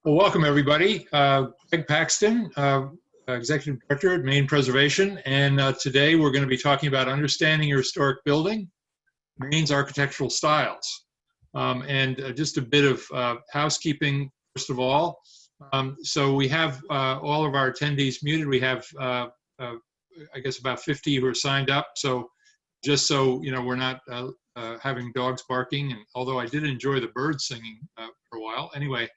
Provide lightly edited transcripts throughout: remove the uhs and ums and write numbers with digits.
Well, welcome everybody. Greg Paxton, Executive Director at Maine Preservation, and today we're going to be talking about understanding your historic building, Maine's architectural styles. Just a bit of housekeeping, first of all. So we have all of our attendees muted. We have, I guess, about 50 who are signed up. So just so you know, we're not having dogs barking, and although I did enjoy the birds singing for a while. Anyway,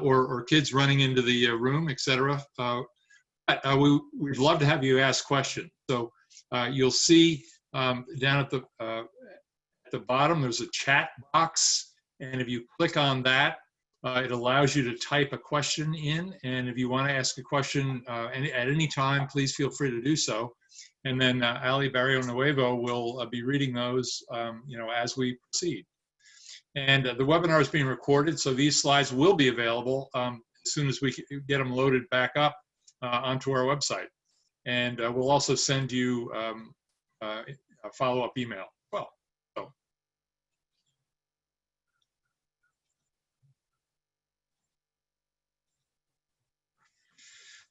or kids running into the room, etc. We'd love to have you ask questions. So you'll see down at the bottom, there's a chat box. And if you click on that, it allows you to type a question in. And if you want to ask a question at any time, please feel free to do so. And then Ali Barrio Nuevo will be reading those as we proceed. And the webinar is being recorded, so these slides will be available as soon as we get them loaded back up onto our website. And we'll also send you a follow-up email. Well,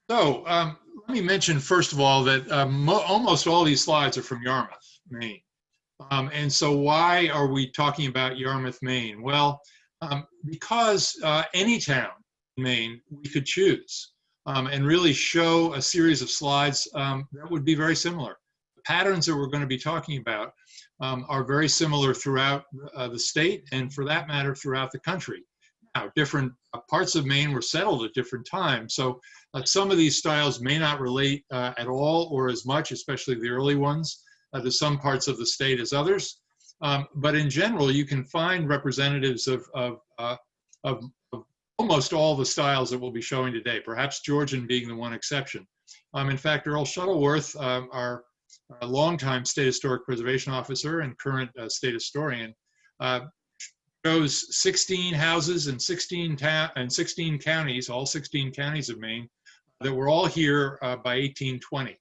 so let me mention first of all that almost all these slides are from Yarmouth, Maine. And so why are we talking about Yarmouth, Maine? Well, because any town in Maine we could choose and really show a series of slides that would be very similar. The patterns that we're going to be talking about are very similar throughout the state and, for that matter, throughout the country. Now, different parts of Maine were settled at different times, so some of these styles may not relate at all or as much, especially the early ones, to some parts of the state as others. But in general, you can find representatives of almost all the styles that we'll be showing today, perhaps Georgian being the one exception. In fact, Earl Shuttleworth, our longtime State Historic Preservation Officer and current state historian, shows 16 houses and 16 counties, all 16 counties of Maine, that were all here by 1820.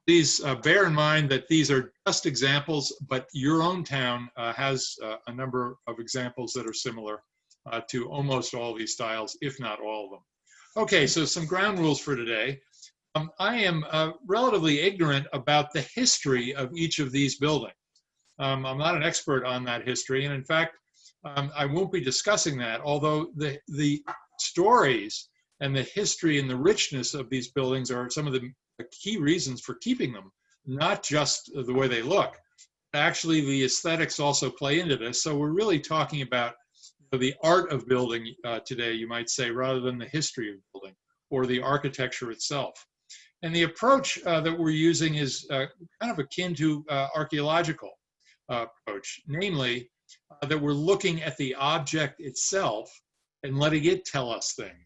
Please bear in mind that these are just examples, but your own town has a number of examples that are similar to almost all these styles, if not all of them. Okay, so some ground rules for today. I am relatively ignorant about the history of each of these buildings. I'm not an expert on that history, and in fact, I won't be discussing that, although the stories and the history and the richness of these buildings are some of the key reasons for keeping them, not just the way they look. Actually, the aesthetics also play into this. So we're really talking about the art of building today, you might say, rather than the history of building or the architecture itself. And the approach that we're using is kind of akin to archaeological approach, namely that we're looking at the object itself and letting it tell us things.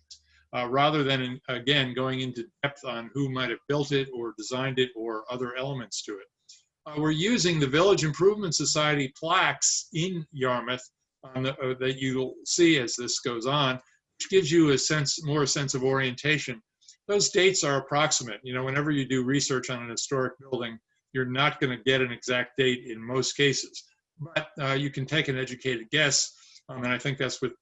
Rather than, again, going into depth on who might have built it or designed it or other elements to it. We're using the Village Improvement Society plaques in Yarmouth that you'll see as this goes on, which gives you a sense of orientation. Those dates are approximate. You know, whenever you do research on an historic building, you're not going to get an exact date in most cases, but you can take an educated guess. And I think that's what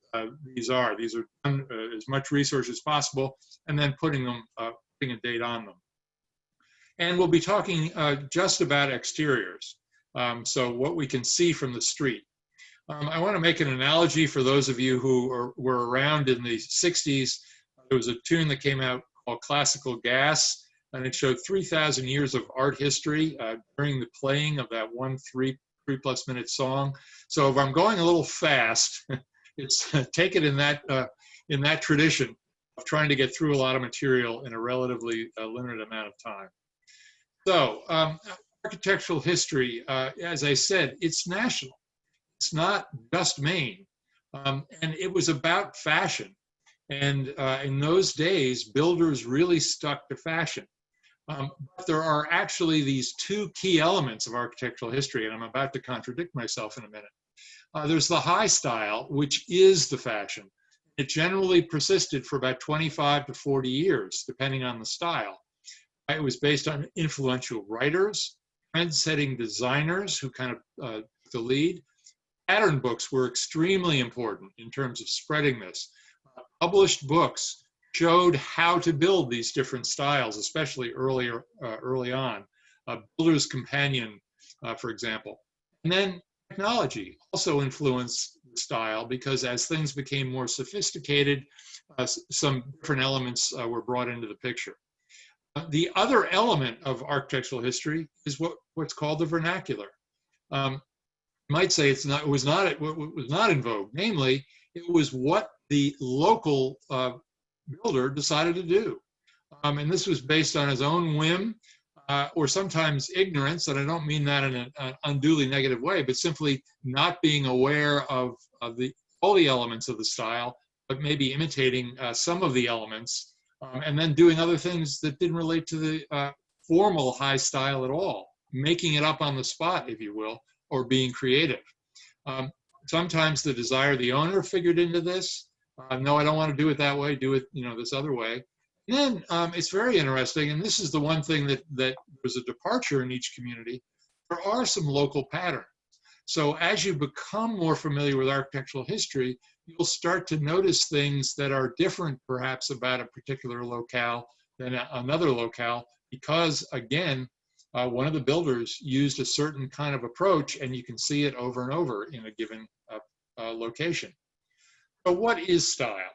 these are. These are done as much research as possible, and then putting a date on them. And we'll be talking just about exteriors, so what we can see from the street. I want to make an analogy for those of you who were around in the 60s. There was a tune that came out called Classical Gas, and it showed 3,000 years of art history during the playing of that one three-plus minute song. So if I'm going a little fast, it's take it in that tradition of trying to get through a lot of material in a relatively limited amount of time. So architectural history, as I said, it's national. It's not just Maine. And it was about fashion. And in those days, builders really stuck to fashion. But there are actually these two key elements of architectural history, and I'm about to contradict myself in a minute. There's the high style, which is the fashion. It generally persisted for about 25 to 40 years, depending on the style. It was based on influential writers, trend-setting designers who kind of took the lead, Pattern books were extremely important in terms of spreading this. Published books showed how to build these different styles, especially early on. Builder's Companion, for example. And then technology also influenced the style, because as things became more sophisticated, some different elements were brought into the picture. The other element of architectural history is what's called the vernacular. You might say it was not in vogue. Namely, it was what the local builder decided to do. And this was based on his own whim, or sometimes ignorance, and I don't mean that in an unduly negative way, but simply not being aware of all the elements of the style, but maybe imitating some of the elements, and then doing other things that didn't relate to the formal high style at all, making it up on the spot, if you will, or being creative. Sometimes the desire of the owner figured into this. No, I don't want to do it that way, do it this other way. And then it's very interesting, and this is the one thing that was a departure in each community. There are some local patterns. So as you become more familiar with architectural history, you'll start to notice things that are different perhaps about a particular locale than another locale, because again, one of the builders used a certain kind of approach, and you can see it over and over in a given location. So what is style?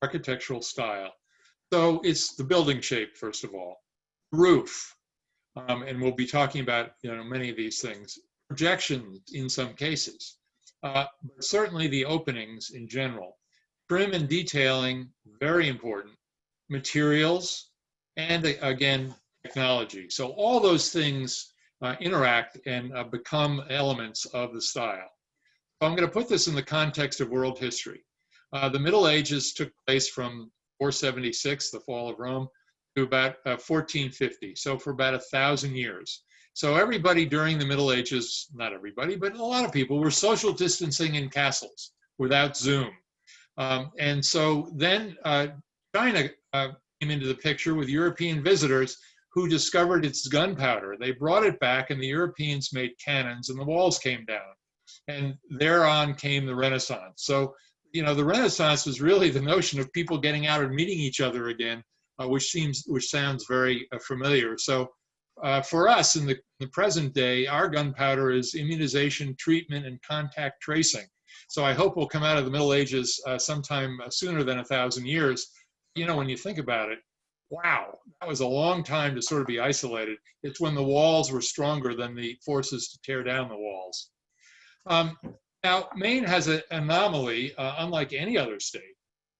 Architectural style. So it's the building shape, first of all, roof, and we'll be talking about many of these things. Projections in some cases, but certainly the openings in general. Trim and detailing, very important. Materials, and again, technology. So all those things interact and become elements of the style. So I'm going to put this in the context of world history. The Middle Ages took place from 476, the fall of Rome, to about 1450, so for about 1,000 years. So everybody during the Middle Ages, not everybody, but a lot of people were social distancing in castles without Zoom. And so then China came into the picture with European visitors who discovered its gunpowder. They brought it back, and the Europeans made cannons, and the walls came down. And thereon came the Renaissance. So, the Renaissance was really the notion of people getting out and meeting each other again, which sounds very familiar. So for us in the present day, our gunpowder is immunization, treatment, and contact tracing. So I hope we'll come out of the Middle Ages sometime sooner than 1,000 years. When you think about it, wow, that was a long time to sort of be isolated. It's when the walls were stronger than the forces to tear down the walls. Now, Maine has an anomaly, unlike any other state,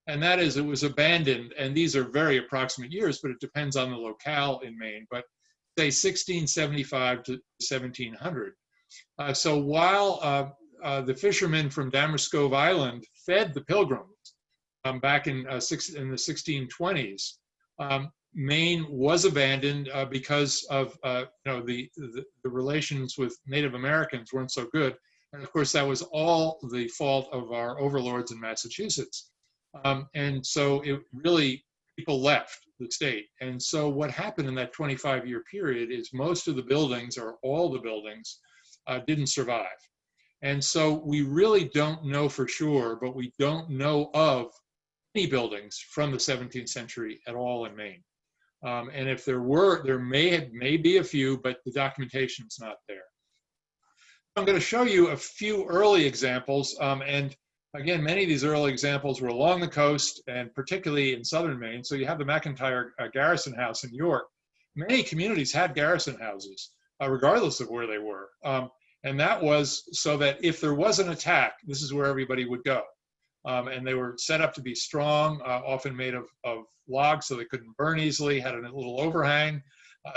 and that is it was abandoned, and these are very approximate years, but it depends on the locale in Maine, but say 1675 to 1700. So while the fishermen from Damascove Island fed the Pilgrims back in the 1620s, Maine was abandoned because of the relations with Native Americans weren't so good. And of course, that was all the fault of our overlords in Massachusetts. And so it really, people left the state. And so what happened in that 25-year period is most of the buildings, or all the buildings, didn't survive. And so we really don't know for sure, but we don't know of any buildings from the 17th century at all in Maine. And if there were, there may be a few, but the documentation's not there. I'm going to show you a few early examples, and again, many of these early examples were along the coast, and particularly in southern Maine. So you have the McIntire Garrison house in York. Many communities had garrison houses, regardless of where they were. And that was so that if there was an attack, this is where everybody would go. And they were set up to be strong, often made of logs so they couldn't burn easily, had a little overhang,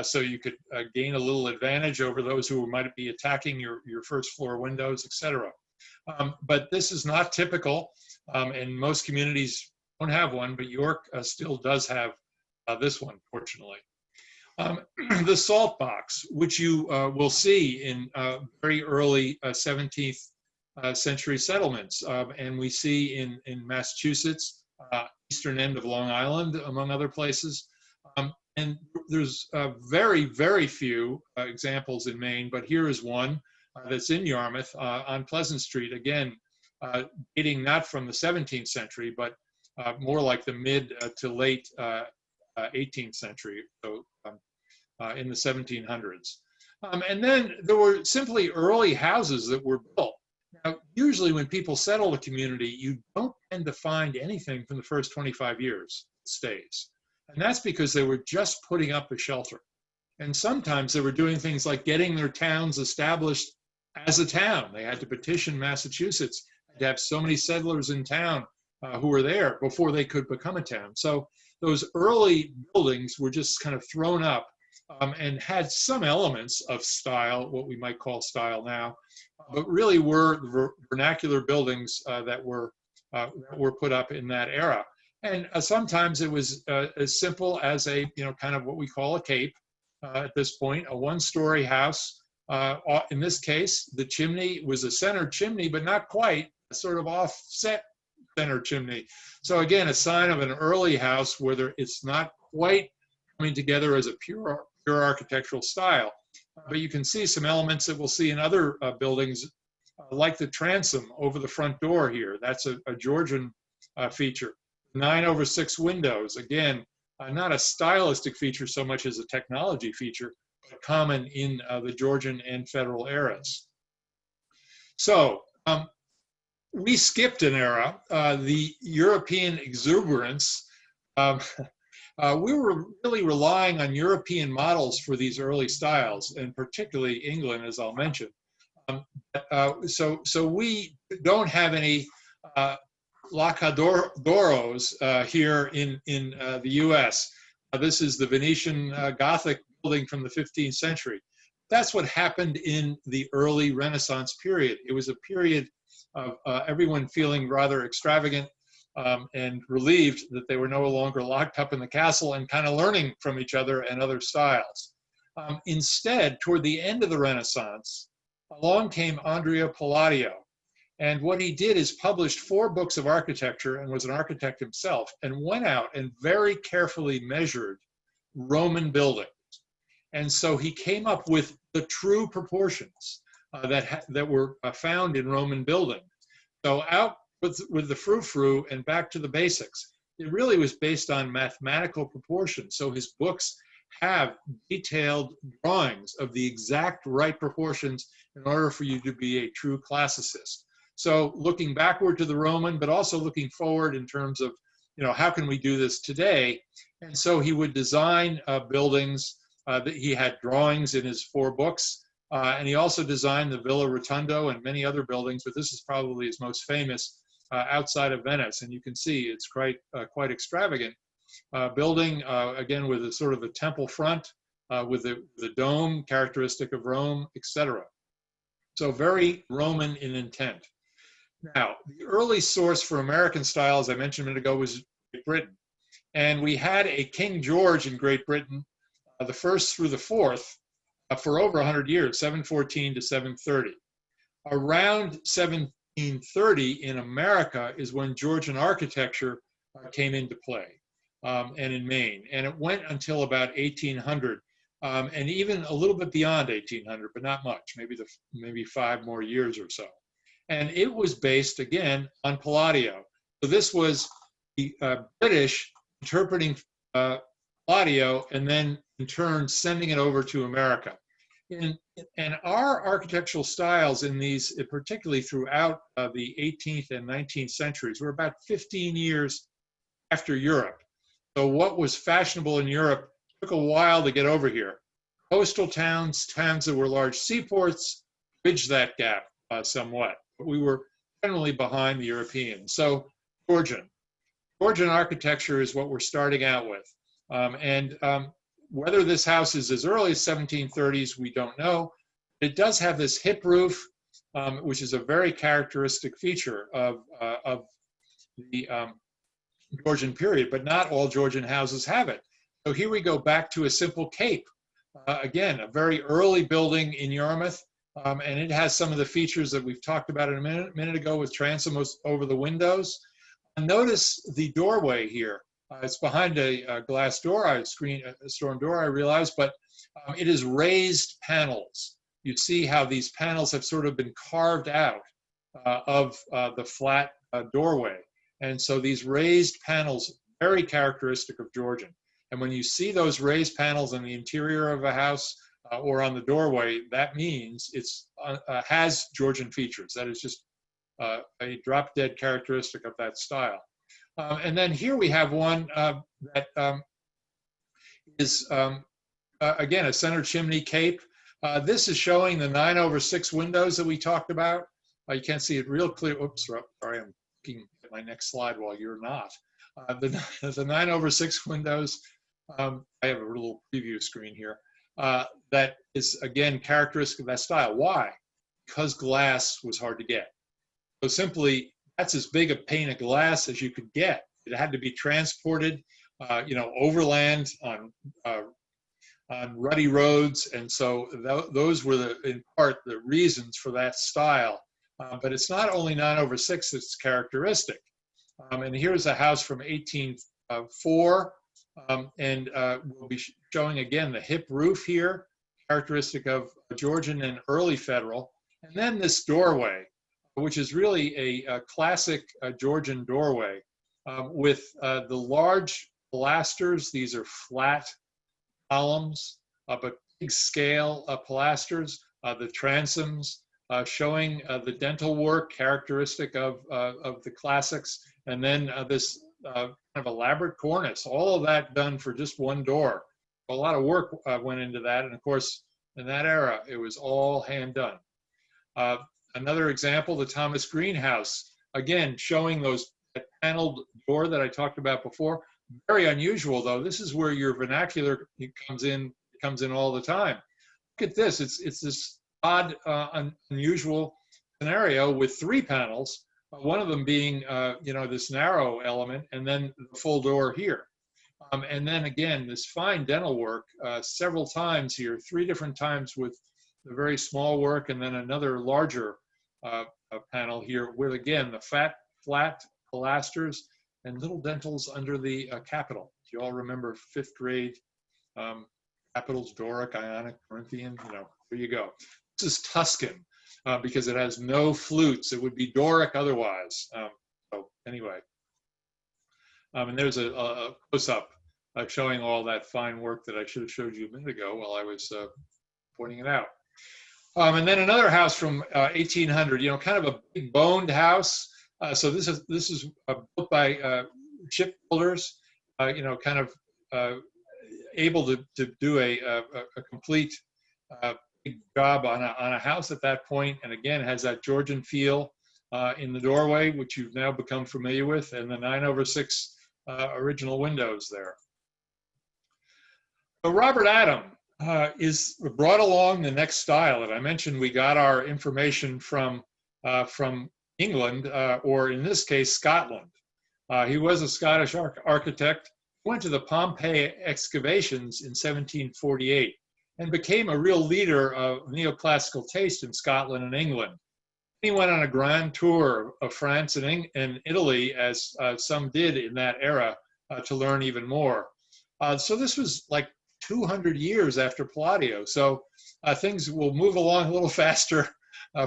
so you could gain a little advantage over those who might be attacking your first floor windows, etc. But this is not typical, and most communities don't have one, but York still does have this one, fortunately. The salt box, which you will see in very early 17th century settlements, and we see in Massachusetts, eastern end of Long Island, among other places. And there's very, very few examples in Maine, but here is one. that's in Yarmouth on Pleasant Street, again, dating not from the 17th century, but more like the mid to late 18th century, so in the 1700s. And then there were simply early houses that were built. Now, usually when people settle a community, you don't tend to find anything from the first 25 years stays. And that's because they were just putting up a shelter. And sometimes they were doing things like getting their towns established as a town. They had to petition Massachusetts to have so many settlers in town who were there before they could become a town. So those early buildings were just kind of thrown up and had some elements of style, what we might call style now, but really were vernacular buildings that were put up in that era. And sometimes it was as simple as a, kind of what we call a cape at this point, a one-story house. In this case, the chimney was a centered chimney, but not quite, a sort of offset center chimney. So again, a sign of an early house where it's not quite coming together as a pure architectural style. But you can see some elements that we'll see in other buildings, like the transom over the front door here. That's a Georgian feature. 9/6 windows, again, not a stylistic feature so much as a technology feature, but common in the Georgian and Federal eras. So we skipped an era, the European exuberance. We were really relying on European models for these early styles, and particularly England, as I'll mention. So we don't have any Lacadoros here in the US. This is the Venetian Gothic building from the 15th century. That's what happened in the early Renaissance period. It was a period of everyone feeling rather extravagant and relieved that they were no longer locked up in the castle and kind of learning from each other and other styles. Instead, toward the end of the Renaissance, along came Andrea Palladio. And what he did is published 4 books of architecture and was an architect himself, and went out and very carefully measured Roman buildings. And so he came up with the true proportions that were found in Roman buildings. So out with the frou-frou and back to the basics. It really was based on mathematical proportions. So his books have detailed drawings of the exact right proportions in order for you to be a true classicist. So looking backward to the Roman, but also looking forward in terms of, how can we do this today? And so he would design buildings that he had drawings in his 4 books. And he also designed the Villa Rotundo and many other buildings, but this is probably his most famous outside of Venice. And you can see it's quite extravagant. Building, again, with a sort of a temple front, with the dome characteristic of Rome, etc. So very Roman in intent. Now, the early source for American style, as I mentioned a minute ago, was Great Britain. And we had a King George in Great Britain, the first through the fourth, for over 100 years, 714 to 730. Around 1730 in America is when Georgian architecture came into play, and in Maine. And it went until about 1800, and even a little bit beyond 1800, but not much, maybe 5 more years or so. And it was based, again, on Palladio. So this was the British interpreting Palladio and then, in turn, sending it over to America. And our architectural styles in these, particularly throughout the 18th and 19th centuries, were about 15 years after Europe. So what was fashionable in Europe took a while to get over here. Coastal towns that were large seaports, bridged that gap somewhat. But we were generally behind the Europeans. So Georgian architecture is what we're starting out with. Whether this house is as early as 1730s, we don't know. It does have this hip roof, which is a very characteristic feature of the Georgian period, but not all Georgian houses have it. So here we go back to a simple cape. Again, a very early building in Yarmouth, and it has some of the features that we've talked about a minute ago with transoms over the windows. And notice the doorway here. It's behind a glass door, a storm door, I realize, but it is raised panels. you see how these panels have sort of been carved out of the flat doorway. And so these raised panels, very characteristic of Georgian. And when you see those raised panels in the interior of a house or on the doorway, that means it's has Georgian features. That is just a drop-dead characteristic of that style. And then here we have one that is, again, a center chimney cape. This is showing the 9/6 windows that we talked about. You can't see it real clear. Oops, sorry, I'm looking at my next slide while you're not. The 9/6 windows, I have a little preview screen here. That is, again, characteristic of that style. Why? Because glass was hard to get. So simply, that's as big a pane of glass as you could get. It had to be transported, overland on rutty roads, and so those were in part the reasons for that style. But it's not only 9/6 that's characteristic. And here's a house from 1804, and we'll be showing again the hip roof here, characteristic of Georgian and early Federal, and then this doorway, which is really a classic Georgian doorway with the large pilasters. These are flat columns, but big scale pilasters, the transoms showing the dental work characteristic of the classics, and then this kind of elaborate cornice, all of that done for just one door. A lot of work went into that, and of course, in that era, it was all hand done. Another example, the Thomas Green house, again, showing that paneled door that I talked about before. Very unusual, though. This is where your vernacular comes in all the time. Look at this. It's this odd, unusual scenario with 3 panels, one of them being, this narrow element, and then the full door here. And then again, this fine dental work several times here, 3 different times with the very small work, and then another larger panel here with, again, the flat pilasters and little dentals under the capital. Do you all remember 5th grade capitals, Doric, Ionic, Corinthian? There you go. This is Tuscan because it has no flutes. It would be Doric otherwise. So anyway, and there's a close-up showing all that fine work that I should have showed you a minute ago while I was pointing it out. And then another house from 1800, kind of a big boned house. So this is built by shipbuilders, kind of able to do a complete big job on a house at that point. And again, has that Georgian feel in the doorway, which you've now become familiar with, and the 9/6 original windows there. So Robert Adam is brought along the next style that I mentioned. We got our information from England, or in this case, Scotland. He was a Scottish architect, went to the Pompeii excavations in 1748, and became a real leader of neoclassical taste in Scotland and England. He went on a grand tour of France and Italy, as some did in that era, to learn even more. So this was like 200 years after Palladio. So things will move along a little faster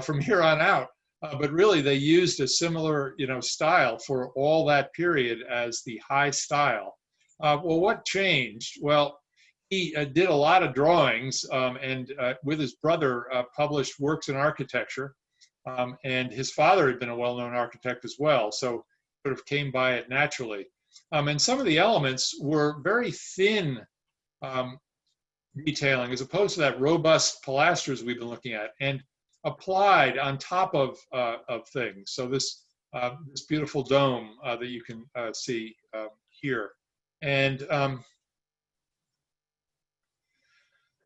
from here on out. But really, they used a similar, style for all that period as the high style. Well, what changed? Well, he did a lot of drawings, and with his brother published works in architecture. And his father had been a well-known architect as well, so sort of came by it naturally. And some of the elements were very thin detailing, as opposed to that robust pilasters we've been looking at, and applied on top of things. So this beautiful dome that you can see here. And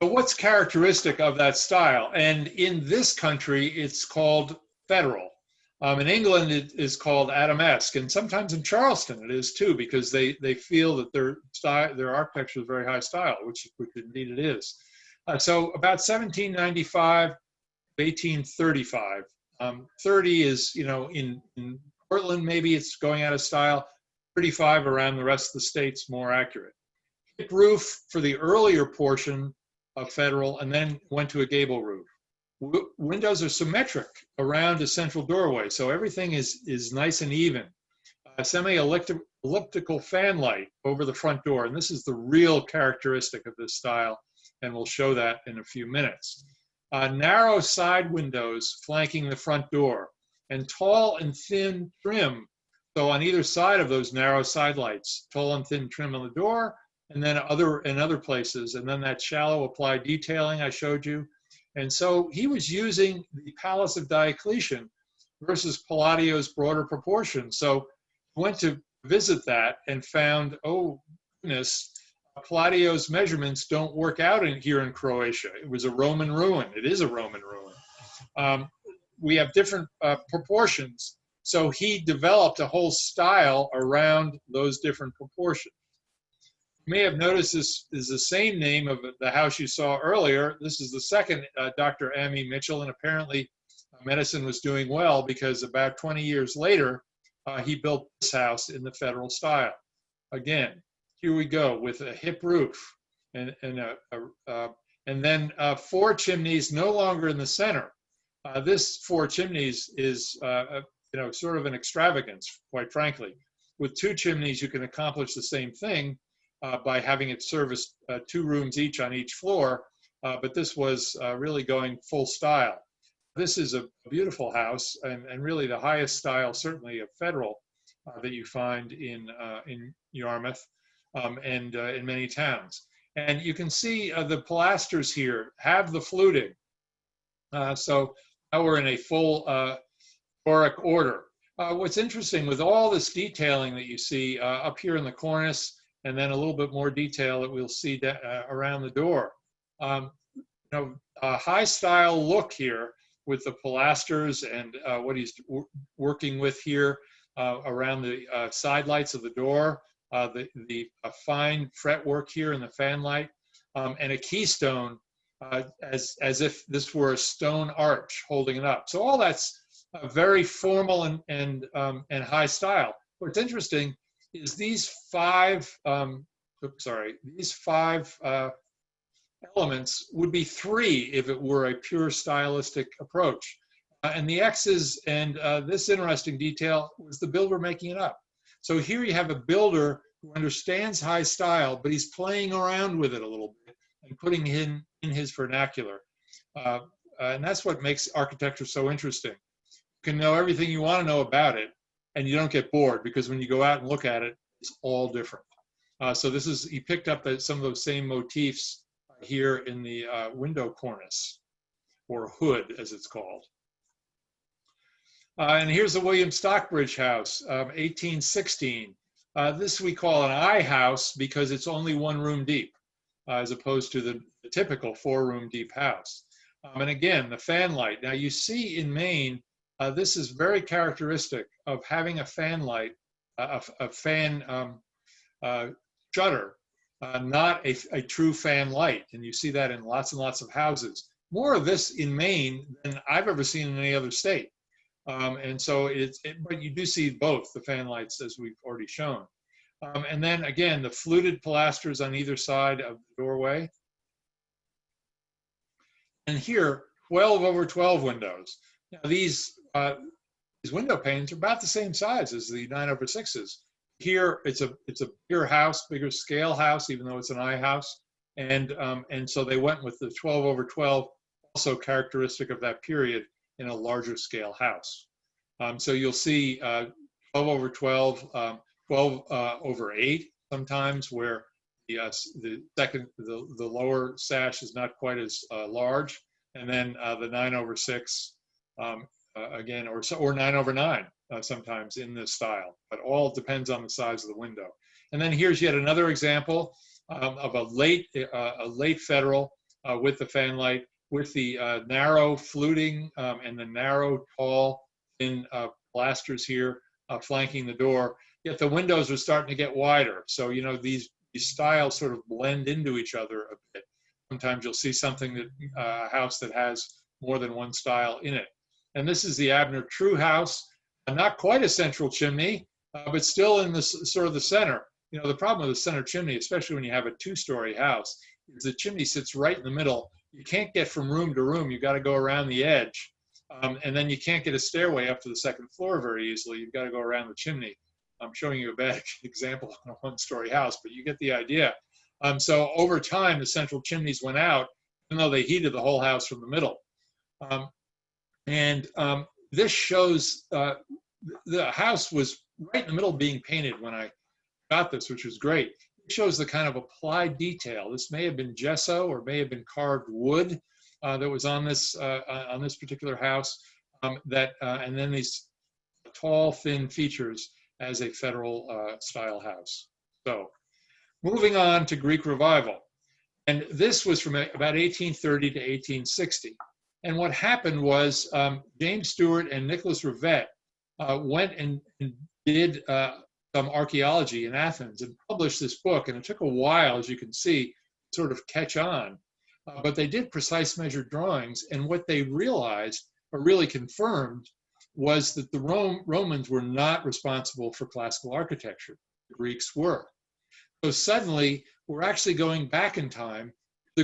but what's characteristic of that style? And in this country, it's called Federal. In England, it is called Adamesque, and sometimes in Charleston it is too, because they feel that their architecture is very high style, which indeed it is. So about 1795, 1835. 30 is, in Portland, maybe it's going out of style. 35 around the rest of the state's more accurate. Hip roof for the earlier portion of Federal, and then went to a gable roof. Windows are symmetric around a central doorway, so everything is nice and even. A semi-elliptical fan light over the front door, and this is the real characteristic of this style, and we'll show that in a few minutes. Narrow side windows flanking the front door, and tall and thin trim. So on either side of those narrow side lights, tall and thin trim on the door, and then in other places, and then that shallow applied detailing I showed you. And so he was using the Palace of Diocletian versus Palladio's broader proportions. So I went to visit that and found, oh goodness, Palladio's measurements don't work out here in Croatia. It was a Roman ruin. It is a Roman ruin. We have different proportions. So he developed a whole style around those different proportions. You may have noticed this is the same name of the house you saw earlier. This is the second Dr. Ammi Mitchell, and apparently medicine was doing well because about 20 years later, he built this house in the federal style. Again, here we go with a hip roof and then 4 chimneys no longer in the center. This 4 chimneys is sort of an extravagance, quite frankly. With 2 chimneys, you can accomplish the same thing by having it service 2 rooms each on each floor, but this was really going full style. This is a beautiful house and really the highest style, certainly of federal, that you find in Yarmouth and in many towns. And you can see the pilasters here have the fluting. So now we're in a full Doric order. What's interesting with all this detailing that you see up here in the cornice, and then a little bit more detail that we'll see around the door. A high style look here with the pilasters and what he's working with here around the side lights of the door, the fine fretwork here in the fan light, and a keystone as if this were a stone arch holding it up. So all that's very formal and high style. What's interesting is these five elements would be 3 if it were a pure stylistic approach. And the X's and this interesting detail was the builder making it up. So here you have a builder who understands high style, but he's playing around with it a little bit and putting it in his vernacular. And that's what makes architecture so interesting. You can know everything you want to know about it, and you don't get bored, because when you go out and look at it, it's all different. So he picked up some of those same motifs here in the window cornice, or hood as it's called. And here's the William Stockbridge house, 1816. This we call an I house because it's only 1 room deep, as opposed to the typical 4-room deep house. And again, the fan light. Now you see in Maine, this is very characteristic of having a fan light, a fan shutter, not a true fan light. And you see that in lots and lots of houses. More of this in Maine than I've ever seen in any other state. And so but you do see both the fan lights, as we've already shown. And then again, the fluted pilasters on either side of the doorway. And here, 12 over 12 windows. Now these window panes are about the same size as the 9 over 6s. Here, it's a bigger house, bigger scale house, even though it's an I house. And so they went with the 12 over 12, also characteristic of that period, in a larger scale house. So you'll see 12 over 12, 12 over 8 sometimes, where the lower sash is not quite as large, and then the 9 over 6 again, or 9 over 9 sometimes in this style, but all depends on the size of the window. And then here's yet another example of a late federal with the fan light, with the narrow fluting and the narrow, tall, thin pilasters here flanking the door. Yet the windows are starting to get wider. So, these styles sort of blend into each other a bit. Sometimes you'll see something a house that has more than one style in it. And this is the Abner True house, not quite a central chimney, but still in the sort of the center. The problem with the center chimney, especially when you have a 2-story house, is the chimney sits right in the middle. you can't get from room to room. You've got to go around the edge. And then you can't get a stairway up to the second floor very easily. You've got to go around the chimney. I'm showing you a bad example on a one-story house, but you get the idea. So over time, the central chimneys went out, even though they heated the whole house from the middle. This shows the house was right in the middle of being painted when I got this, which was great. It shows the kind of applied detail. This may have been gesso or may have been carved wood that was on this particular house. And then these tall, thin features as a federal style house. So moving on to Greek Revival. And this was from about 1830 to 1860. And what happened was James Stewart and Nicholas Rivette went and did some archaeology in Athens and published this book. And it took a while, as you can see, to sort of catch on. But they did precise measured drawings. And what they realized, or really confirmed, was that the Romans were not responsible for classical architecture. The Greeks were. So suddenly, we're actually going back in time to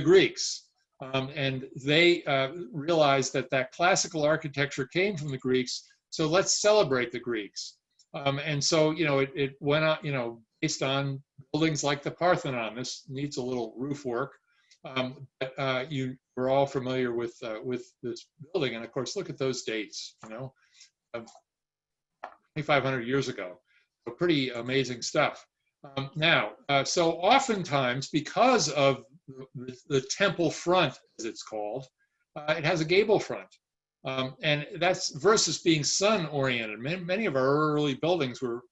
the Greeks. And they realized that that classical architecture came from the Greeks, so let's celebrate the Greeks. And so, it went on, based on buildings like the Parthenon. This needs a little roof work, but you were all familiar with this building. And of course, look at those dates, 2,500 years ago. So pretty amazing stuff. So oftentimes, because of the temple front, as it's called, it has a gable front. And that's versus being sun-oriented. Many of our early buildings were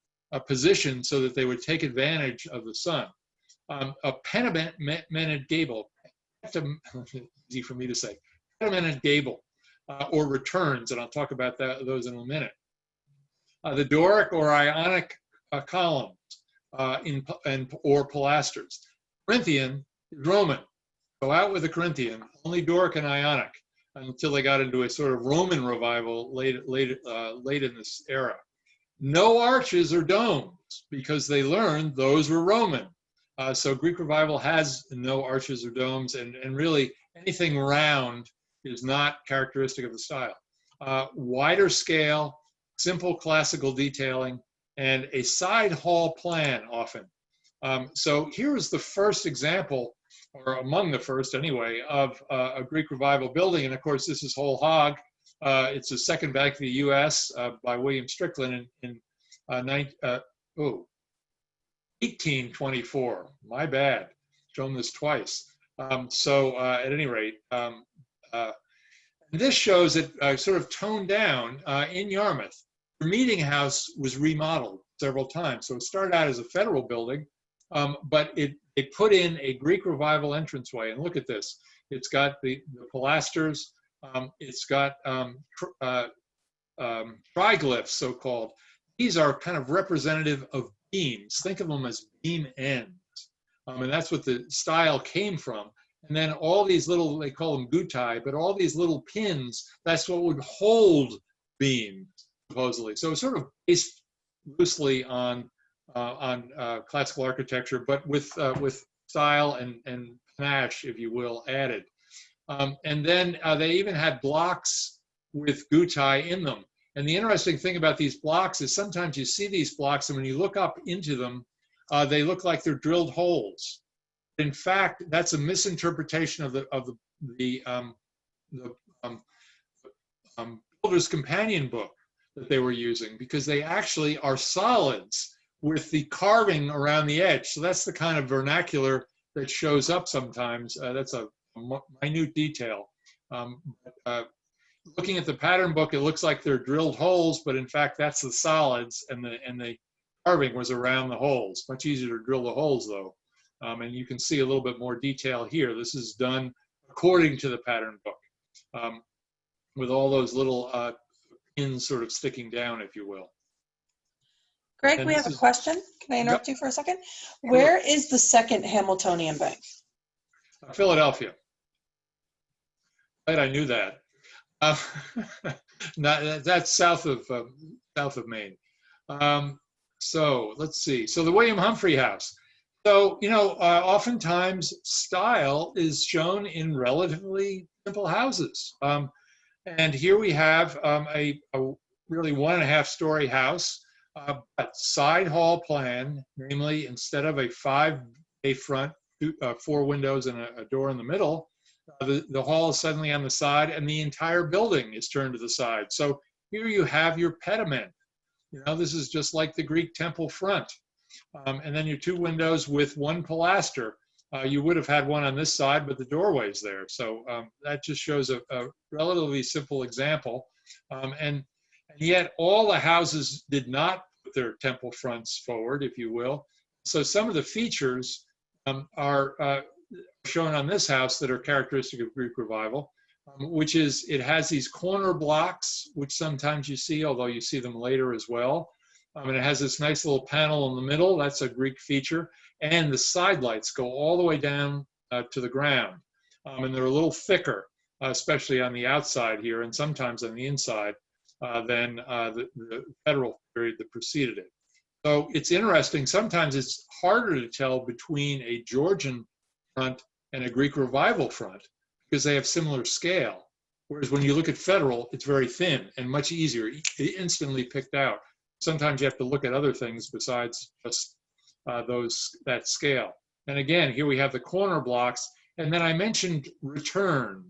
positioned so that they would take advantage of the sun. A penimented gable, easy for me to say, penimented gable, or returns, and I'll talk about those in a minute. The Doric or Ionic columns or pilasters. Corinthian is Roman. Go out with the Corinthian, only Doric and Ionic, until they got into a sort of Roman revival late in this era. No arches or domes, because they learned those were Roman. So Greek Revival has no arches or domes, and really anything round is not characteristic of the style. Wider scale, simple classical detailing, and a side hall plan often. So here is the first example, or among the first anyway, of a Greek Revival building. And of course, this is whole hog. It's the second back to the US by William Strickland in 1824. My bad, shown this twice. At any rate, this shows it sort of toned down in Yarmouth. The meeting house was remodeled several times. So it started out as a federal building, but it put in a Greek Revival entranceway. And look at this. It's got the pilasters. It's got triglyphs, so-called. These are kind of representative of beams. Think of them as beam ends. And that's what the style came from. And then all these little, they call them gutai, but all these little pins, that's what would hold beams, supposedly. So it's sort of based loosely on classical architecture, but with style and panache, if you will, added. And then they even had blocks with gutai in them. And the interesting thing about these blocks is sometimes you see these blocks, and when you look up into them, they look like they're drilled holes. In fact, that's a misinterpretation of the Builder's Companion book that they were using, because they actually are solids with the carving around the edge. So that's the kind of vernacular that shows up sometimes. That's a minute detail. Looking at the pattern book, it looks like they're drilled holes, but in fact, that's the solids, and the carving was around the holes. Much easier to drill the holes, though. And you can see a little bit more detail here. This is done according to the pattern book, with all those little pins sort of sticking down, if you will. Greg, we have a question. Can I interrupt you for a second? Where is the second Hamiltonian bank? Philadelphia. Glad I knew that. That's south of Maine. So let's see. So the William Humphrey House. So, oftentimes style is shown in relatively simple houses. And here we have a really 1.5-story house, but side hall plan, namely instead of a 5-bay front, 4 windows and a door in the middle, the hall is suddenly on the side and the entire building is turned to the side. So here you have your pediment. This is just like the Greek temple front. And then your 2 windows with 1 pilaster. You would have had one on this side, but the doorway's there. So that just shows a relatively simple example. And yet all the houses did not put their temple fronts forward, if you will. So some of the features are shown on this house that are characteristic of Greek Revival, which is it has these corner blocks, which sometimes you see, although you see them later as well. And it has this nice little panel in the middle. That's a Greek feature. And the side lights go all the way down to the ground. And they're a little thicker, especially on the outside here, and sometimes on the inside, than the federal period that preceded it. So it's interesting. Sometimes it's harder to tell between a Georgian front and a Greek Revival front because they have similar scale. Whereas when you look at federal, it's very thin and much easier, instantly picked out. Sometimes you have to look at other things besides just that scale. And again, here we have the corner blocks. And then I mentioned return.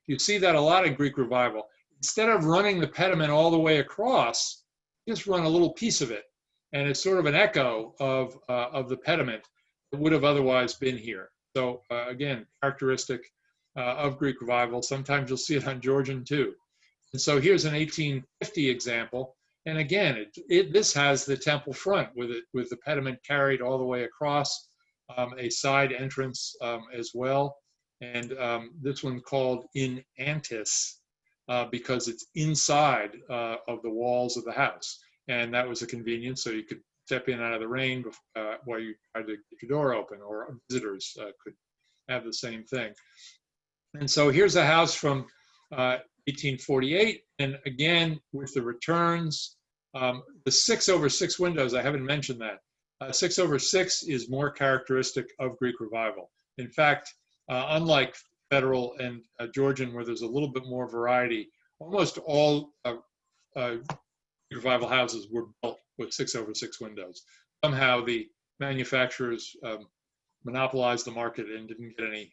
You see that a lot in Greek Revival. Instead of running the pediment all the way across, just run a little piece of it. And it's sort of an echo of the pediment that would have otherwise been here. So again, characteristic of Greek Revival. Sometimes you'll see it on Georgian too. And so here's an 1850 example. And again, this has the temple front with the pediment carried all the way across, a side entrance as well. And this one called in antis because it's inside of the walls of the house. And that was a convenience, so you could step in out of the rain while you tried to get your door open, or visitors could have the same thing. And so here's a house from 1848, and again, with the returns, the 6/6 windows, I haven't mentioned that. 6/6 is more characteristic of Greek Revival. In fact, unlike Federal and Georgian, where there's a little bit more variety, almost all Revival houses were built with 6/6 windows. Somehow the manufacturers monopolized the market and didn't get any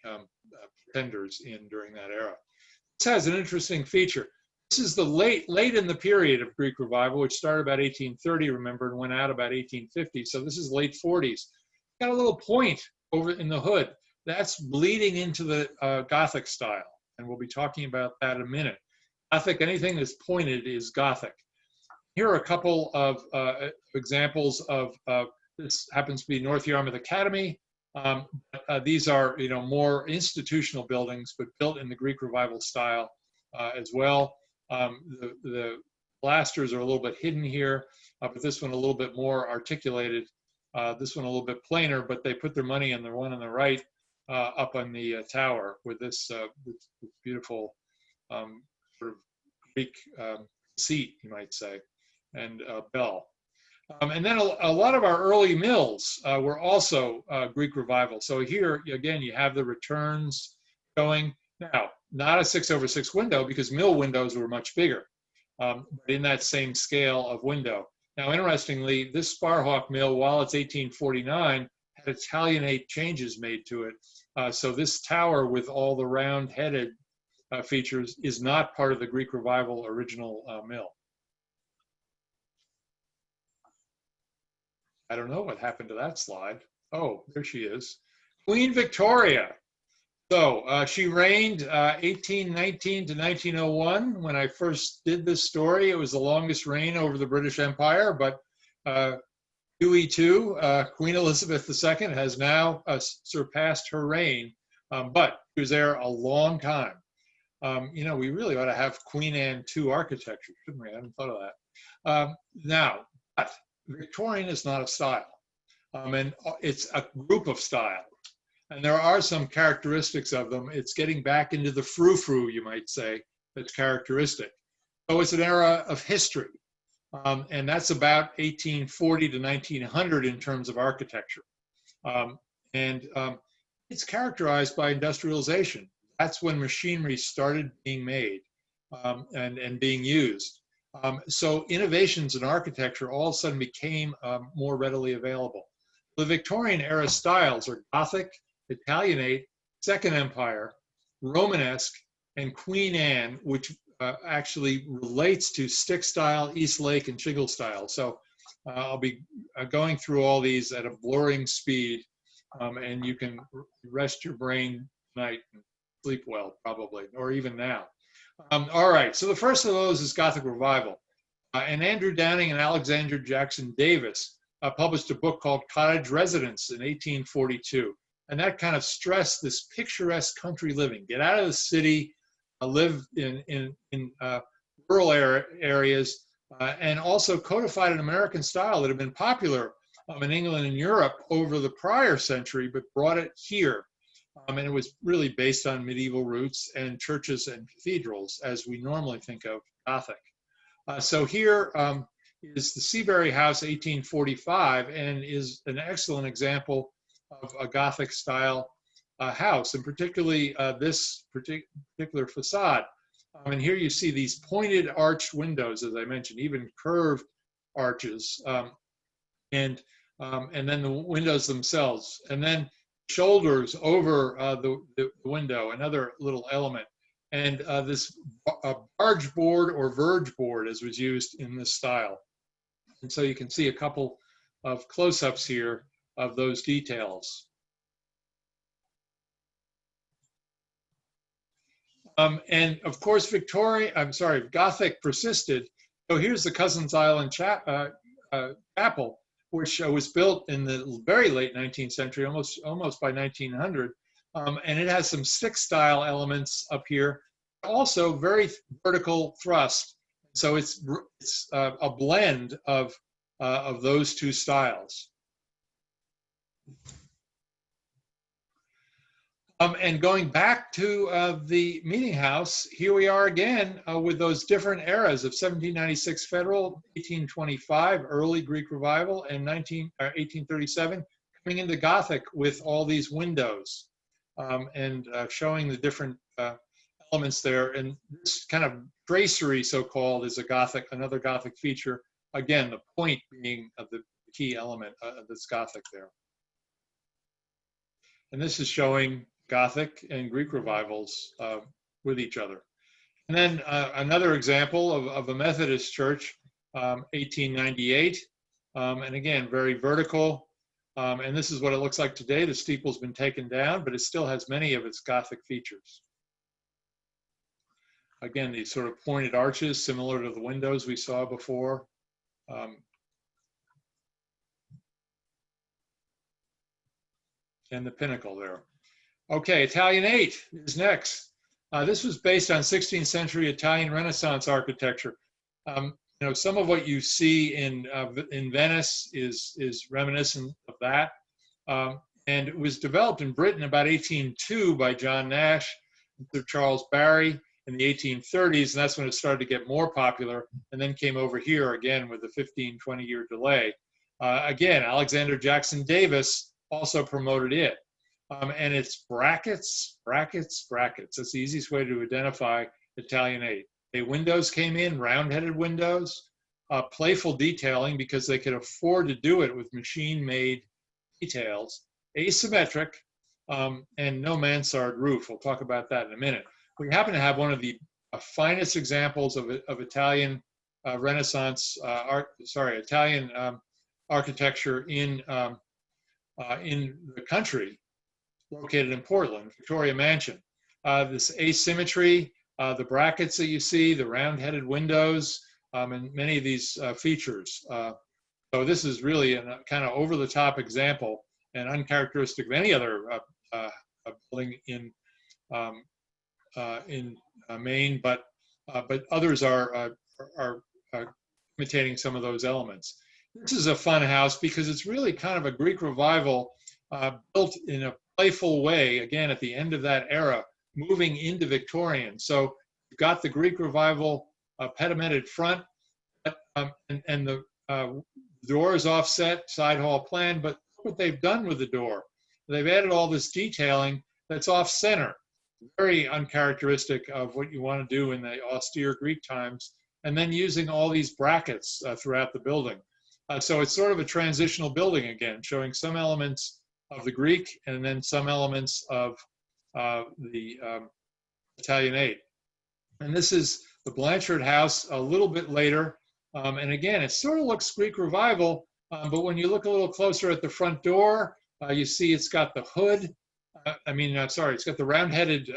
pretenders in during that era. This has an interesting feature. This is the late in the period of Greek Revival, which started about 1830, remember, and went out about 1850. So this is late 40s. Got a little point over in the hood. That's bleeding into the Gothic style, and we'll be talking about that in a minute. Gothic, anything that's pointed is Gothic. Here are a couple of examples of this. Happens to be North Yarmouth Academy. These are more institutional buildings, but built in the Greek Revival style as well. The pilasters are a little bit hidden here, but this one a little bit more articulated. This one a little bit plainer, but they put their money on the one on the right up on the tower with this beautiful sort of Greek seat, you might say, and bell. And then a lot of our early mills were also Greek Revival. So here, again, you have the returns going. Now, not a 6/6 window because mill windows were much bigger, but in that same scale of window. Now, interestingly, this Sparhawk mill, while it's 1849, had Italianate changes made to it. So this tower with all the round-headed features is not part of the Greek Revival original mill. I don't know what happened to that slide. Oh, there she is. Queen Victoria. So she reigned 1819 to 1901. When I first did this story, it was the longest reign over the British Empire, but QE2, Queen Elizabeth II, has now surpassed her reign, but she was there a long time. We really ought to have Queen Anne II architecture, shouldn't we? I hadn't thought of that. Now, but Victorian is not a style, and it's a group of styles. And there are some characteristics of them. It's getting back into the frou-frou, you might say, that's characteristic. So it's an era of history, and that's about 1840 to 1900 in terms of architecture. And it's characterized by industrialization. That's when machinery started being made and being used. So innovations in architecture all of a sudden became more readily available. The Victorian era styles are Gothic, Italianate, Second Empire, Romanesque, and Queen Anne, which actually relates to stick style, East Lake, and Shingle style. So I'll be going through all these at a blurring speed, and you can rest your brain tonight and sleep well, probably, or even now. All right, so the first of those is Gothic Revival. And Andrew Downing and Alexander Jackson Davis published a book called Cottage Residence in 1842. And that kind of stressed this picturesque country living. Get out of the city, live in rural areas, and also codified an American style that had been popular in England and Europe over the prior century, but brought it here. And it was really based on medieval roots and churches and cathedrals, as we normally think of Gothic. So here is the Seabury House, 1845, and is an excellent example of a Gothic style house, and particularly this particular facade. And here you see these pointed arched windows, as I mentioned, even curved arches, and then the windows themselves, and then shoulders over the window, another little element. And this barge board or verge board, as was used in this style. And so you can see a couple of close-ups here of those details. And of course, Gothic persisted. So here's the Cousins Island Chapel, which was built in the very late 19th century, almost by 1900. And it has some stick style elements up here, also very vertical thrust. So it's a blend of those two styles. And going back to the meeting house, here we are again with those different eras of 1796 Federal, 1825 early Greek Revival, and 1837 coming into Gothic with all these windows and showing the different elements there. And this kind of tracery, so-called, is another Gothic feature. Again, the point being of the key element that's Gothic there. And this is showing Gothic and Greek revivals with each other. And then another example of a Methodist church, 1898. And again, very vertical. And this is what it looks like today. The steeple's been taken down, but it still has many of its Gothic features. Again, these sort of pointed arches, similar to the windows we saw before. And the pinnacle there. Okay, Italianate is next. This was based on 16th century Italian Renaissance architecture. Some of what you see in Venice is reminiscent of that. And it was developed in Britain about 1802 by John Nash and Sir Charles Barry in the 1830s, and that's when it started to get more popular, and then came over here again with a 15-20-year delay. Again, Alexander Jackson Davis also promoted it. And it's brackets, brackets, brackets. That's the easiest way to identify Italianate. The windows came in, round-headed windows, playful detailing because they could afford to do it with machine-made details, asymmetric, and no mansard roof. We'll talk about that in a minute. We happen to have one of the finest examples of Italian Renaissance, Italian architecture in the country, located in Portland, Victoria Mansion. This asymmetry, the brackets that you see, the round-headed windows, and many of these features. So this is really a kind of over-the-top example and uncharacteristic of any other building in Maine, but others are imitating some of those elements. This is a fun house because it's really kind of a Greek Revival built in a playful way, again, at the end of that era, moving into Victorian. So you've got the Greek Revival pedimented front, and the door is offset, side hall plan, but look what they've done with the door. they've added all this detailing that's off center, very uncharacteristic of what you want to do in the austere Greek times, and then using all these brackets throughout the building. So it's sort of a transitional building again, showing some elements of the Greek and then some elements of the Italianate. And this is the Blanchard house a little bit later. And again, it sort of looks Greek Revival, but when you look a little closer at the front door, you see it's got the hood. It's got the round-headed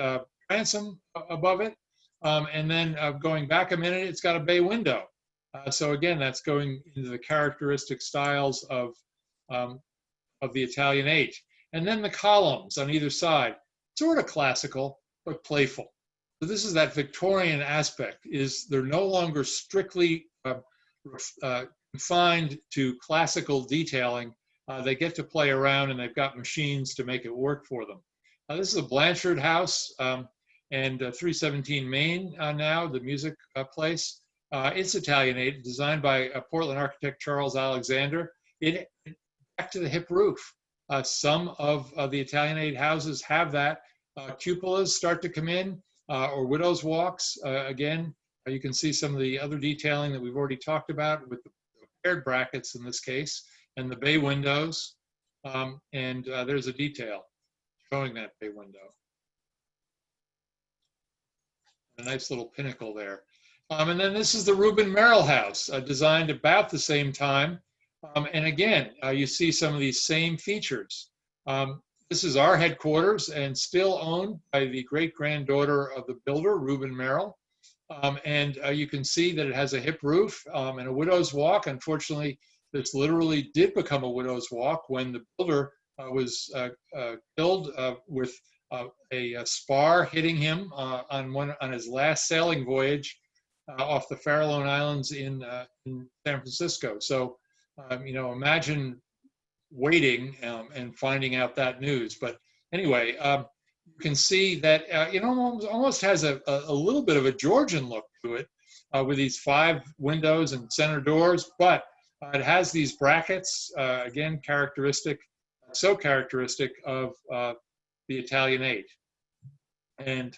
transom above it. And then going back a minute, it's got a bay window. So again, that's going into the characteristic styles of the Italianate. And then the columns on either side, sort of classical, but playful. So this is that Victorian aspect, is they're no longer strictly confined to classical detailing. They get to play around, and they've got machines to make it work for them. This is a Blanchard house, and 317 Maine now, the music place. It's Italianate, designed by Portland architect Charles Alexander. Back to the hip roof. Some of the Italianate houses have that. Cupolas start to come in, or widow's walks. Again, you can see some of the other detailing that we've already talked about with the paired brackets in this case, and the bay windows. There's a detail showing that bay window. A nice little pinnacle there. And then this is the Reuben Merrill house, designed about the same time. And again, you see some of these same features. This is our headquarters and still owned by the great-granddaughter of the builder, Reuben Merrill. You can see that it has a hip roof and a widow's walk. Unfortunately, this literally did become a widow's walk when the builder was killed with a spar hitting him on his last sailing voyage off the Farallone Islands in San Francisco. So, imagine waiting and finding out that news. But anyway, you can see that it almost has a little bit of a Georgian look to it with these 5 windows and center doors, but it has these brackets, again, so characteristic of the Italianate and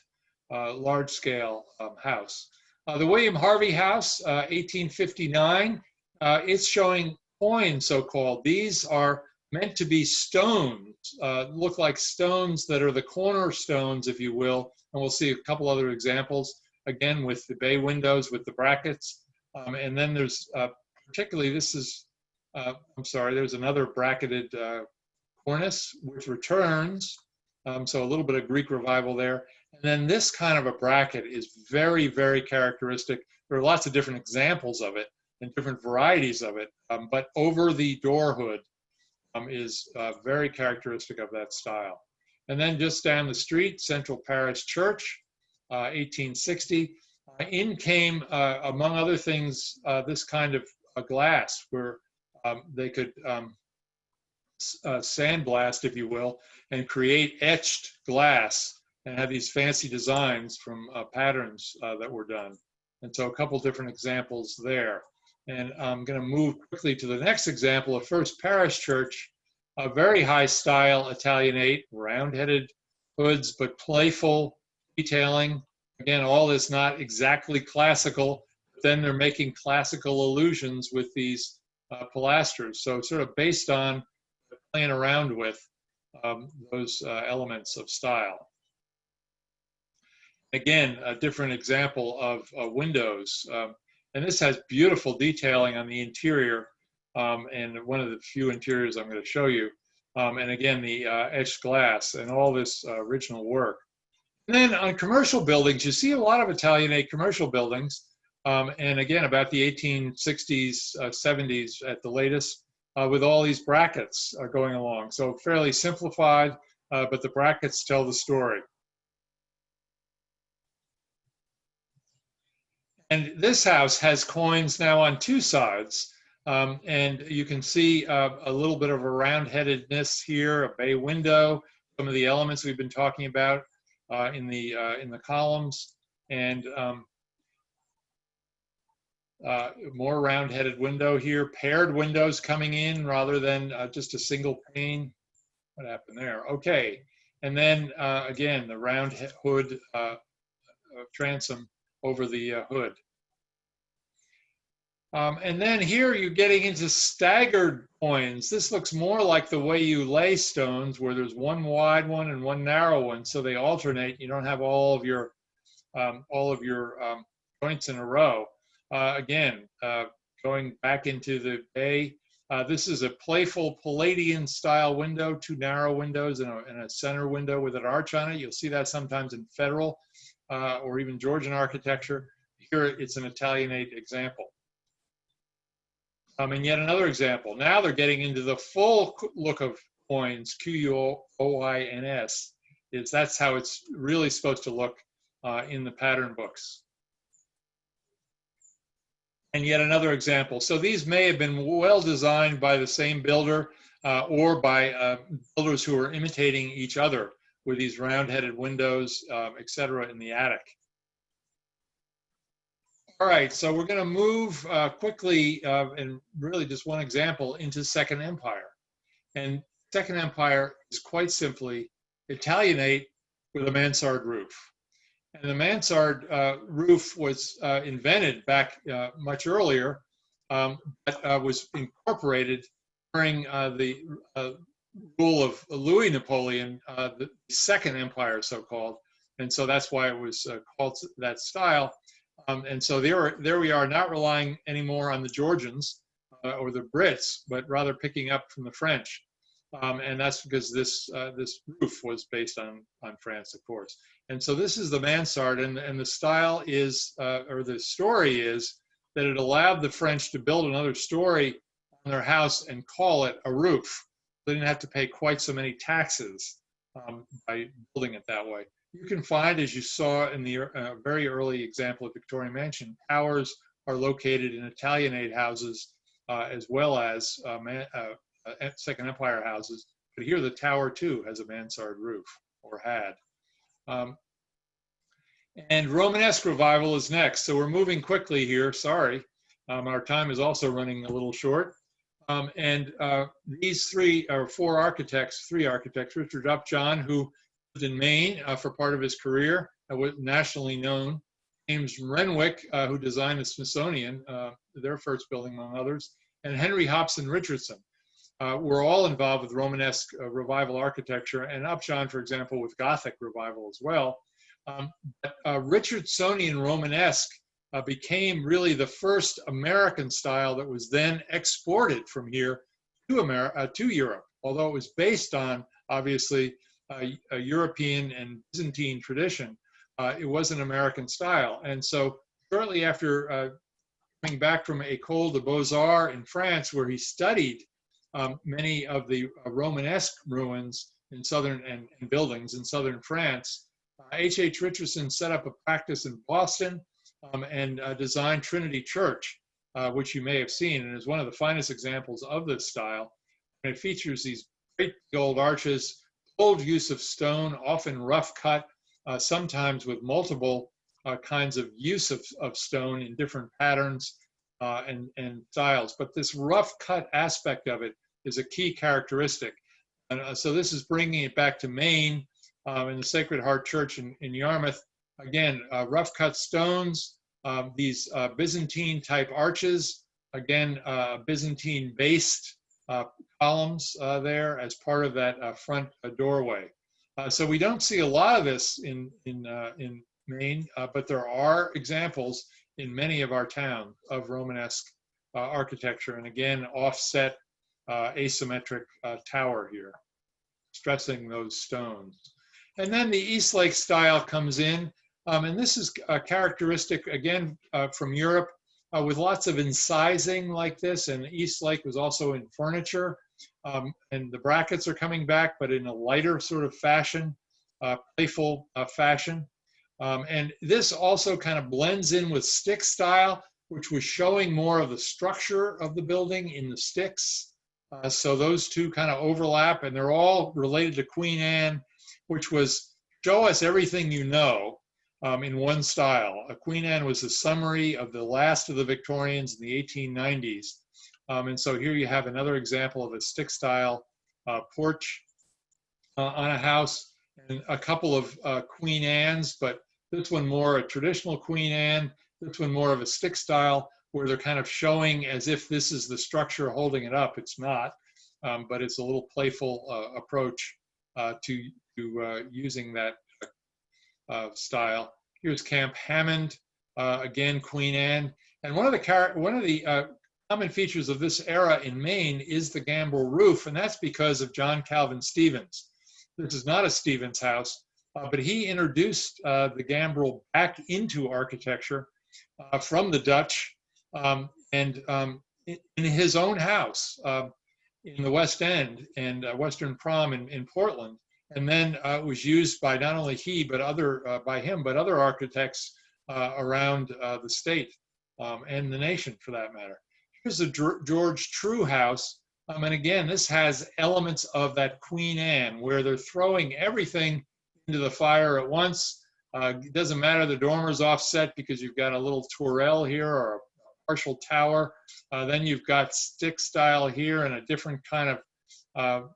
large-scale house. The William Harvey house, 1859, it's showing coins, so-called. These are meant to be stones, look like stones that are the cornerstones, if you will, and we'll see a couple other examples, again, with the bay windows, with the brackets. And then there's, particularly, there's another bracketed cornice, which returns, so a little bit of Greek Revival there. And then this kind of a bracket is very, very characteristic. There are lots of different examples of it and different varieties of it, but over the door hood is very characteristic of that style. And then just down the street, Central Parish Church, 1860. In came, among other things, this kind of a glass where they could sandblast, if you will, and create etched glass and have these fancy designs from patterns that were done. And so a couple different examples there. And I'm going to move quickly to the next example of First Parish Church, a very high style Italianate, round-headed hoods, but playful detailing. Again, all this not exactly classical, but then they're making classical allusions with these pilasters. So sort of based on playing around with those elements of style. Again, a different example of windows. And this has beautiful detailing on the interior, and one of the few interiors I'm going to show you. And again, the etched glass and all this original work. And then on commercial buildings, you see a lot of Italianate commercial buildings. And again, about the 1860s, 70s at the latest, with all these brackets going along. So fairly simplified, but the brackets tell the story. And this house has coins now on 2 sides. And you can see a little bit of a round-headedness here, a bay window, some of the elements we've been talking about in the columns, and more round-headed window here, paired windows coming in rather than just a single pane. What happened there? Okay. And then again, the round hood transom over the hood. And then here you're getting into staggered coins. This looks more like the way you lay stones, where there's one wide one and one narrow one, so they alternate. You don't have all of your joints in a row. Again, going back into the bay, this is a playful Palladian style window, two narrow windows and a center window with an arch on it. You'll see that sometimes in Federal or even Georgian architecture. Here it's an Italianate example. And yet another example. Now they're getting into the full look of coins, Q-U-O-I-N-S. That's how it's really supposed to look in the pattern books. And yet another example. So these may have been well designed by the same builder or by builders who are imitating each other with these round-headed windows, etc., in the attic. All right, so we're going to move quickly, and really just one example, into Second Empire. And Second Empire is quite simply Italianate with a mansard roof. And the mansard roof was invented back much earlier, but was incorporated during the rule of Louis Napoleon, the Second Empire, so-called. And so that's why it was called that style. And so there we are, not relying anymore on the Georgians or the Brits, but rather picking up from the French. And that's because this roof was based on France, of course. And so this is the mansard, and the style is, or the story is, that it allowed the French to build another story on their house and call it a roof. They didn't have to pay quite so many taxes by building it that way. You can find, as you saw in the very early example of Victorian Mansion, towers are located in Italianate houses as well as Second Empire houses. But here the tower too has a mansard roof, or had. And Romanesque Revival is next. So we're moving quickly here, sorry. Our time is also running a little short. These three architects, Richard Upjohn, who lived in Maine for part of his career, was nationally known. James Renwick, who designed the Smithsonian, their first building among others, and Henry Hobson Richardson were all involved with Romanesque Revival architecture, and Upjohn, for example, with Gothic Revival as well. Richardsonian Romanesque became really the first American style that was then exported from here to Europe, although it was based on, obviously, a European and Byzantine tradition. It was an American style. And so shortly after coming back from École des Beaux-Arts in France, where he studied many of the Romanesque ruins in southern and buildings in southern France, H.H. Richardson set up a practice in Boston and designed Trinity Church, which you may have seen, and is one of the finest examples of this style. And it features these great gold arches, bold use of stone, often rough cut, sometimes with multiple kinds of use of stone in different patterns and styles. But this rough cut aspect of it is a key characteristic. And so this is bringing it back to Maine in the Sacred Heart Church in Yarmouth. Again, rough cut stones, these Byzantine type arches, again, Byzantine based columns there as part of that front doorway. So we don't see a lot of this in Maine, but there are examples in many of our towns of Romanesque architecture, and again, offset asymmetric tower here, stressing those stones. And then the Eastlake style comes in, and this is a characteristic, again, from Europe, with lots of incising like this, and Eastlake was also in furniture, and the brackets are coming back, but in a lighter sort of fashion, playful fashion. And this also kind of blends in with stick style, which was showing more of the structure of the building in the sticks. So those two kind of overlap, and they're all related to Queen Anne, which was show us everything you know in one style. Queen Anne was a summary of the last of the Victorians in the 1890s. And so here you have another example of a stick style porch on a house, and a couple of Queen Anne's, but this one more a traditional Queen Anne, this one more of a stick style, where they're kind of showing as if this is the structure holding it up. It's not, but it's a little playful approach to using that style. Here's Camp Hammond, again Queen Anne, and one of the common features of this era in Maine is the gambrel roof, and that's because of John Calvin Stevens. This is not a Stevens house, but he introduced the gambrel back into architecture from the Dutch, and in his own house in the West End and Western Prom in Portland. And then it was used by not only he, but other architects around the state and the nation, for that matter. Here's the George True house, and again, this has elements of that Queen Anne, where they're throwing everything into the fire at once. It doesn't matter the dormer's offset because you've got a little tourelle here or a partial tower. Then you've got stick style here and a different kind of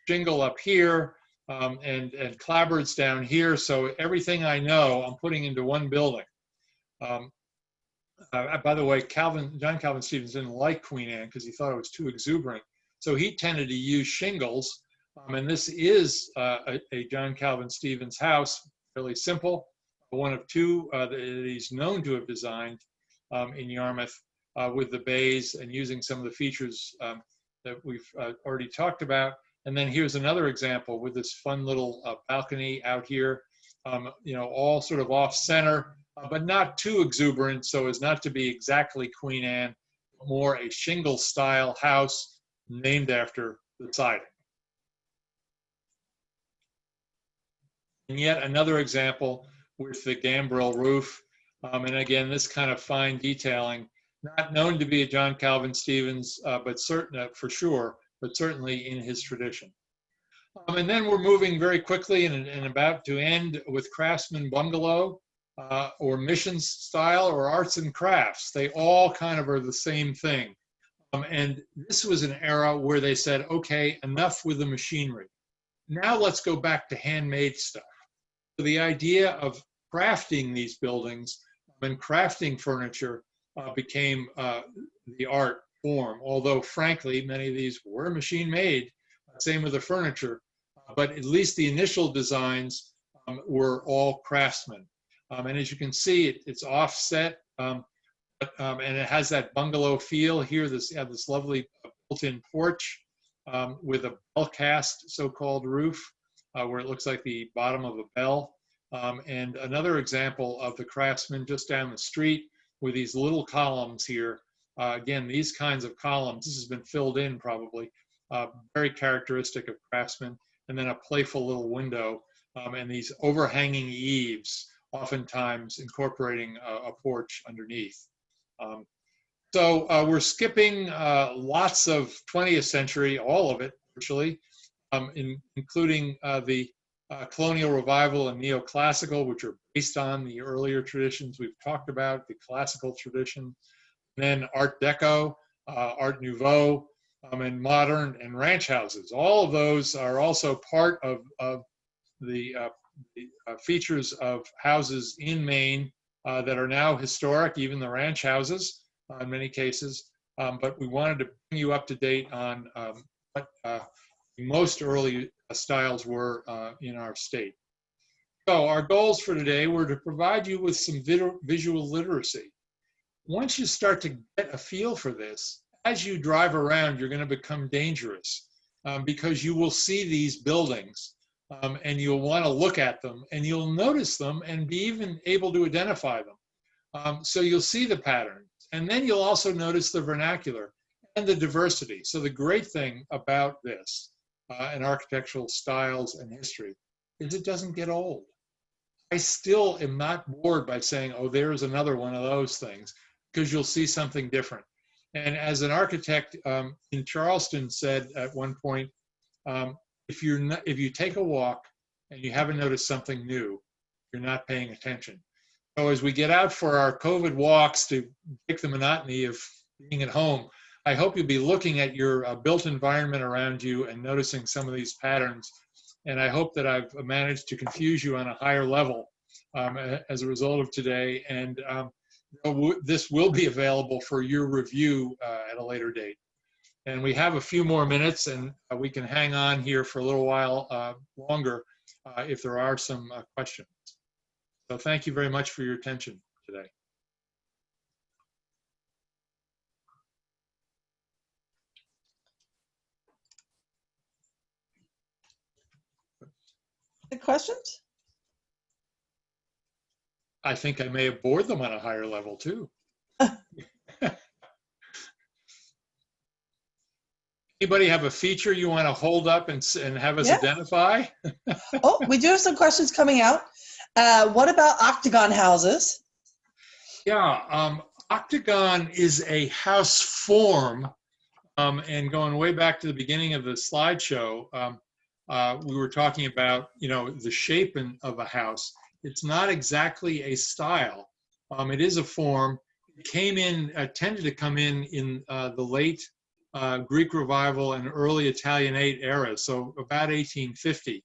shingle up here, and clapboards down here. So everything I know, I'm putting into one building. By the way, John Calvin Stevens didn't like Queen Anne because he thought it was too exuberant. So he tended to use shingles. And this is a John Calvin Stevens house, fairly simple, one of two that he's known to have designed in Yarmouth with the bays and using some of the features that we've already talked about. And then here's another example with this fun little balcony out here, all sort of off center, but not too exuberant so as not to be exactly Queen Anne, more a shingle style house named after the siding. And yet another example with the gambrel roof. And again, this kind of fine detailing, not known to be a John Calvin Stevens, but for sure, but certainly in his tradition. And then we're moving very quickly and about to end with Craftsman Bungalow, or Mission Style, or Arts and Crafts. They all kind of are the same thing. And this was an era where they said, okay, enough with the machinery. Now let's go back to handmade stuff. So the idea of crafting these buildings and crafting furniture became the art form, although frankly, many of these were machine made, same with the furniture, but at least the initial designs were all craftsmen. And as you can see, it's offset, and it has that bungalow feel here. This lovely built-in porch with a bell cast so-called roof, where it looks like the bottom of a bell. And another example of the craftsman just down the street with these little columns here. Again, these kinds of columns, this has been filled in probably, very characteristic of craftsmen. And then a playful little window, and these overhanging eaves, oftentimes incorporating a porch underneath. So we're skipping lots of 20th century, all of it virtually, including the Colonial Revival and Neoclassical, which are based on the earlier traditions we've talked about, the classical tradition. And then Art Deco, Art Nouveau, and modern and ranch houses. All of those are also part of the features of houses in Maine that are now historic, even the ranch houses in many cases. But we wanted to bring you up to date on what most early styles were in our state. So our goals for today were to provide you with some visual literacy. Once you start to get a feel for this, as you drive around, you're going to become dangerous because you will see these buildings and you'll want to look at them and you'll notice them and be even able to identify them. So you'll see the patterns, and then you'll also notice the vernacular and the diversity. So the great thing about this and architectural styles and history is it doesn't get old. I still am not bored by saying, oh, there's another one of those things, because you'll see something different. And as an architect in Charleston said at one point, if you take a walk and you haven't noticed something new, you're not paying attention. So as we get out for our COVID walks to break the monotony of being at home, I hope you'll be looking at your built environment around you and noticing some of these patterns And I hope that I've managed to confuse you on a higher level as a result of today. And this will be available for your review at a later date. And we have a few more minutes, and we can hang on here for a little while longer if there are some questions. So thank you very much for your attention today. Any questions? I think I may have bored them on a higher level too. Anybody have a feature you want to hold up and have us identify? Oh, we do have some questions coming out. What about octagon houses? Yeah, octagon is a house form, and going way back to the beginning of the slideshow, we were talking about, the shape of a house. It's not exactly a style. It is a form. It tended to come in the late Greek Revival and early Italianate eras, so about 1850.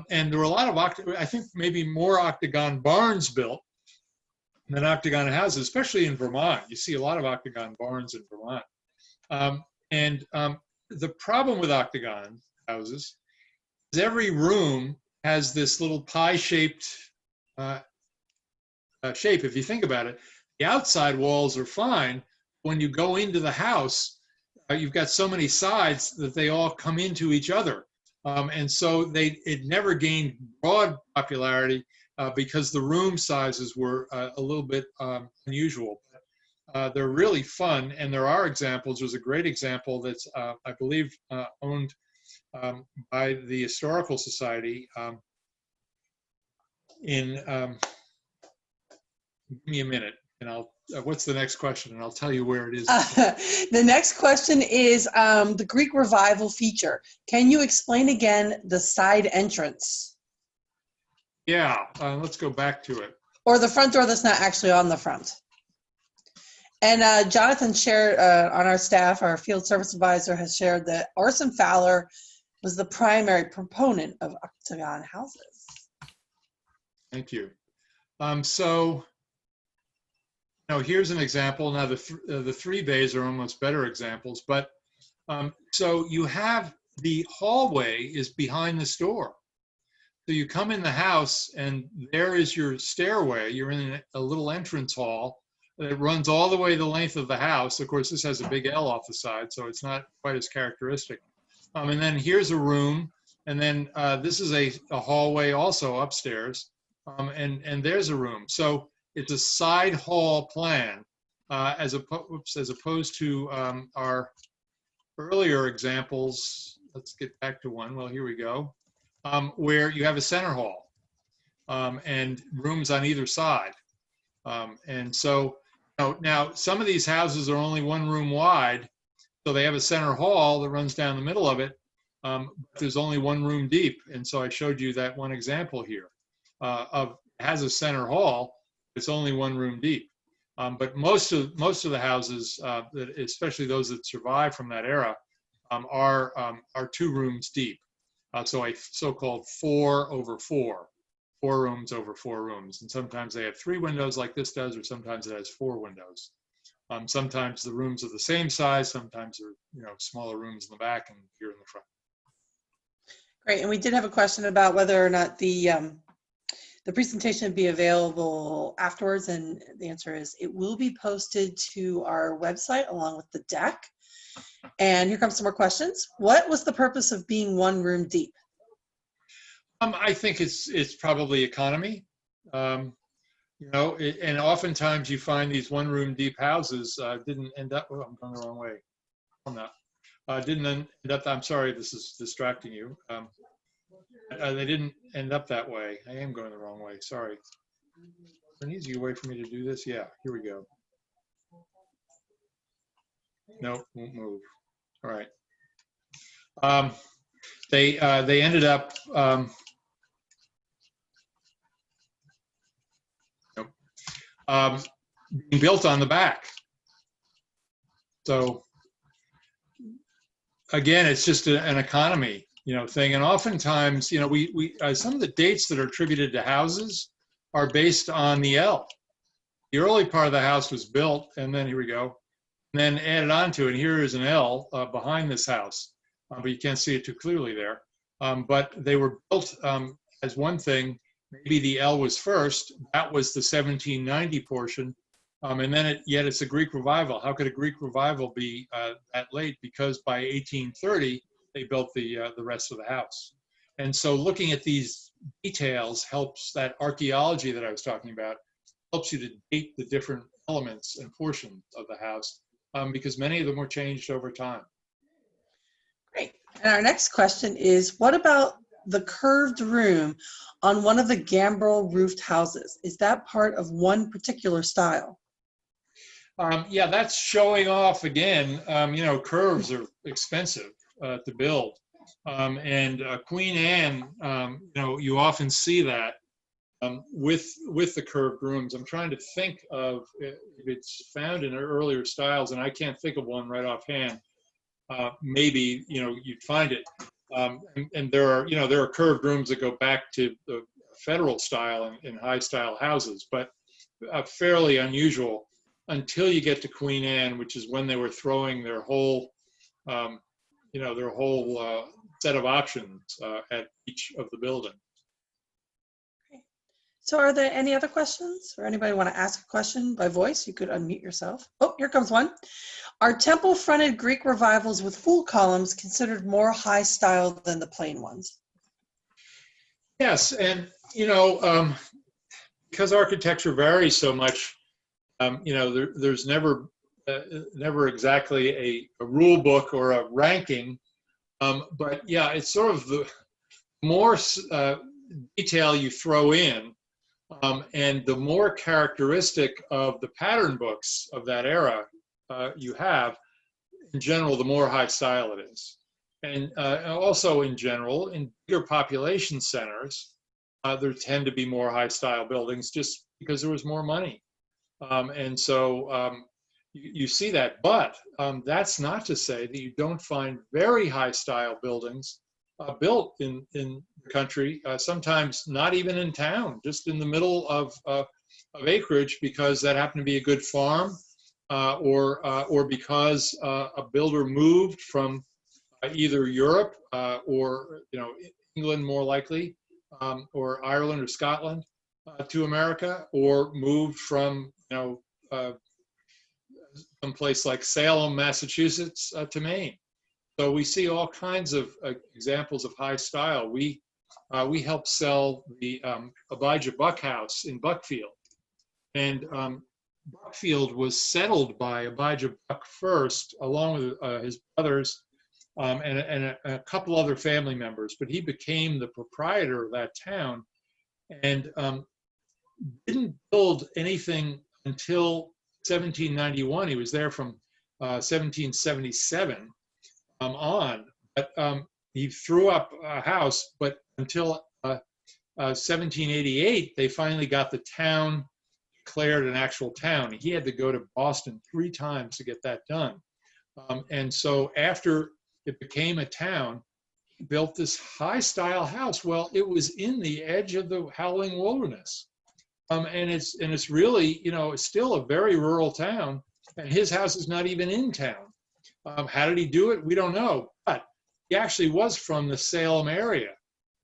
And there were a lot of, I think maybe more octagon barns built than octagon houses, especially in Vermont. You see a lot of octagon barns in Vermont. The problem with octagon houses is every room has this little pie-shaped shape. If you think about it, the outside walls are fine. When you go into the house, you've got so many sides that they all come into each other. And so it never gained broad popularity because the room sizes were a little bit unusual. They're really fun, and there are examples. There's a great example that's, I believe, owned by the Historical Society give me a minute, and what's the next question? And I'll tell you where it is. The next question is the Greek Revival feature. Can you explain again the side entrance? Yeah, let's go back to it. Or the front door that's not actually on the front. And Jonathan shared on our staff, our field service advisor has shared that Orson Fowler was the primary proponent of octagon houses. Thank you. Here's an example. Now the 3 bays are almost better examples, but so you have the hallway is behind the store. So you come in the house and there is your stairway. You're in a little entrance hall that runs all the way the length of the house. Of course, this has a big L off the side, so it's not quite as characteristic. And then here's a room, and then this is a hallway also upstairs, and there's a room. So it's a side hall plan, as opposed to our earlier examples. Let's get back to one. Well, here we go, where you have a center hall and rooms on either side. And so now some of these houses are only 1 room wide, so they have a center hall that runs down the middle of it. But there's only 1 room deep, and so I showed you that one example here has a center hall. It's only 1 room deep. But most of the houses, especially those that survive from that era, are 2 rooms deep. So a so-called 4 over 4, 4 rooms over 4 rooms. And sometimes they have 3 windows like this does, or sometimes it has 4 windows. Sometimes the rooms are the same size. Sometimes they're smaller rooms in the back and here in the front. Great, and we did have a question about whether or not the presentation would be available afterwards, and the answer is it will be posted to our website along with the deck. And here comes some more questions. What was the purpose of being 1 room deep? I think it's probably economy. And oftentimes you find these 1 room deep houses didn't end up. Oh, I'm going the wrong way. I'm not. Didn't end up. I'm sorry, this is distracting you. They didn't end up that way. I am going the wrong way. Sorry. An easier way for me to do this. Yeah, here we go. Nope, won't move. All right. They ended up. Being built on the back. So again, it's just an economy thing. And oftentimes, we some of the dates that are attributed to houses are based on the L. The early part of the house was built, and then here we go, and then added onto it. Here is an L behind this house, but you can't see it too clearly there. But they were built as one thing. Maybe the L was first. That was the 1790 portion. And then yet it's a Greek revival. How could a Greek revival be that late? Because by 1830, they built the rest of the house. And so looking at these details helps, that archaeology that I was talking about, helps you to date the different elements and portions of the house, because many of them were changed over time. Great. And our next question is, what about the curved room on one of the gambrel roofed houses? Is that part of one particular style? Yeah, that's showing off again. Curves are expensive to build. And Queen Anne, you often see that with the curved rooms. I'm trying to think of if it's found in earlier styles, and I can't think of one right offhand. Maybe you'd find it. And there are curved rooms that go back to the federal style in high style houses, but fairly unusual until you get to Queen Anne, which is when they were throwing their whole set of options at each of the buildings. So are there any other questions, or anybody want to ask a question by voice? You could unmute yourself. Oh, here comes one. Are temple-fronted Greek revivals with full columns considered more high style than the plain ones? Yes, and because architecture varies so much, there's never exactly a rule book or a ranking. But yeah, it's sort of the more detail you throw in, and the more characteristic of the pattern books of that era you have, in general, the more high style it is. And also in general, in bigger population centers, there tend to be more high style buildings just because there was more money. And so you see that, but that's not to say that you don't find very high style buildings built in the country, sometimes not even in town, just in the middle of acreage, because that happened to be a good farm, or because a builder moved from either Europe or England more likely, or Ireland or Scotland to America, or moved from some place like Salem, Massachusetts to Maine. So we see all kinds of examples of high style. We helped sell the Abijah Buck House in Buckfield, and Buckfield was settled by Abijah Buck first, along with his brothers and a couple other family members. But he became the proprietor of that town, and didn't build anything until 1791. He was there from 1777 on, but he threw up a house. But until 1788, they finally got the town declared an actual town. He had to go to Boston 3 times to get that done. And so after it became a town, he built this high style house. Well, it was in the edge of the howling wilderness. And it's really, it's still a very rural town, and his house is not even in town. How did he do it? We don't know, but he actually was from the Salem area.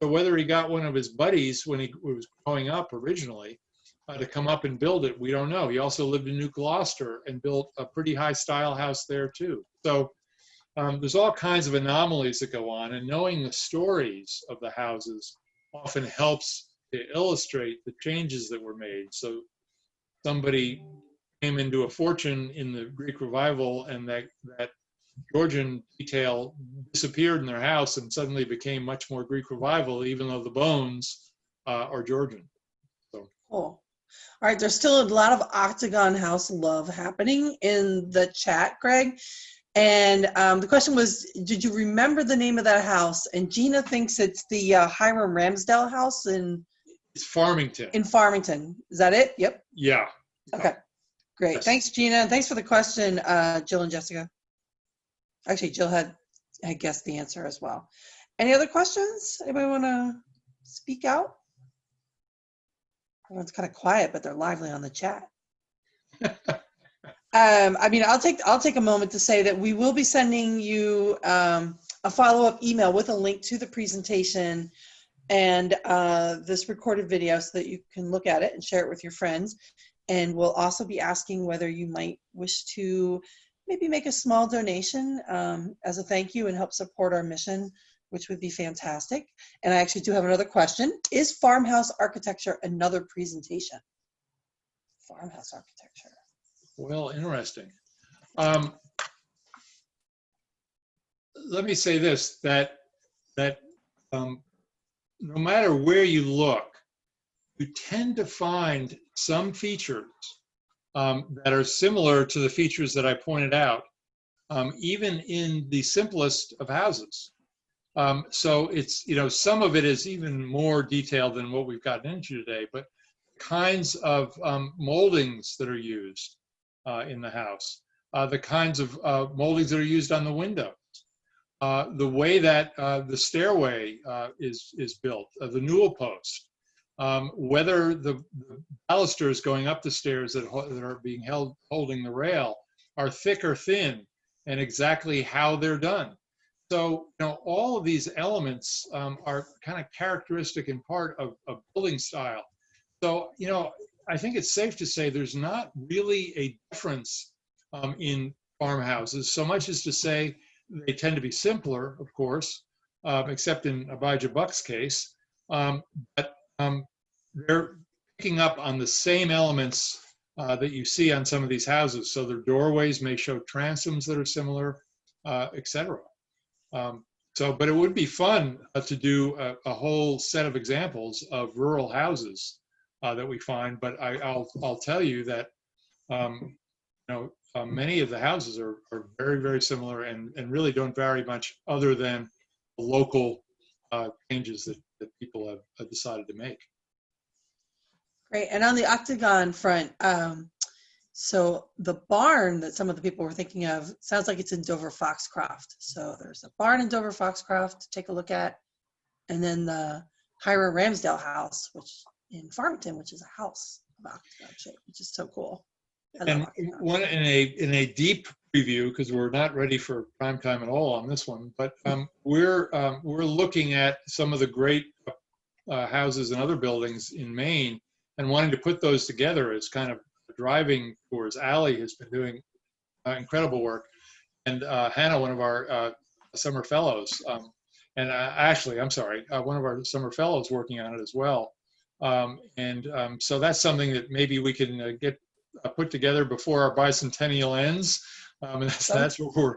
So whether he got one of his buddies when he was growing up originally to come up and build it, we don't know. He also lived in New Gloucester and built a pretty high style house there too. So there's all kinds of anomalies that go on, and knowing the stories of the houses often helps to illustrate the changes that were made. So somebody came into a fortune in the Greek Revival, and that Georgian detail disappeared in their house and suddenly became much more Greek Revival, even though the bones are Georgian. So. Cool. All right, there's still a lot of Octagon House love happening in the chat, Greg. And the question was, did you remember the name of that house? And Gina thinks it's the Hiram Ramsdale house in Farmington. In Farmington. Is that it? Yep. Yeah. Okay. Great. Yes. Thanks, Gina. And thanks for the question, Jill and Jessica. Actually, Jill had guessed the answer as well. Any other questions? Anybody want to speak out? Everyone's kind of quiet, but they're lively on the chat. I mean, I'll take a moment to say that we will be sending you a follow-up email with a link to the presentation and this recorded video so that you can look at it and share it with your friends. And we'll also be asking whether you might wish to maybe make a small donation as a thank you and help support our mission, which would be fantastic. And I actually do have another question. Is farmhouse architecture another presentation? Farmhouse architecture. Well, interesting. Let me say this, that no matter where you look, you tend to find some features that are similar to the features that I pointed out, even in the simplest of houses. So it's, some of it is even more detailed than what we've gotten into today, but kinds of moldings that are used in the house, the kinds of moldings that are used on the windows, the way that the stairway is built, the newel post, whether the balusters going up the stairs that are being holding the rail are thick or thin, and exactly how they're done. So, all of these elements are kind of characteristic in part of building style. So, I think it's safe to say there's not really a difference in farmhouses, so much as to say they tend to be simpler, of course, except in Abijah Buck's case, but they're picking up on the same elements that you see on some of these houses. So their doorways may show transoms that are similar, etc. But it would be fun to do a whole set of examples of rural houses that we find. But I'll tell you that many of the houses are very, very similar and really don't vary much, other than the local changes that people have decided to make. Great. And on the octagon front, so the barn that some of the people were thinking of sounds like it's in Dover Foxcroft. So there's a barn in Dover Foxcroft to take a look at, and then the Hiram Ramsdale house, which in Farmington, which is a house of octagon shape, which is so cool. And one in a deep preview, because we're not ready for prime time at all on this one, but we're looking at some of the great houses and other buildings in Maine, and wanting to put those together as kind of driving tours. Allie has been doing incredible work, and Hannah, one of our summer fellows, and Ashley, I'm sorry, one of our summer fellows working on it as well. So that's something that maybe we can get put together before our bicentennial ends, and that's what we're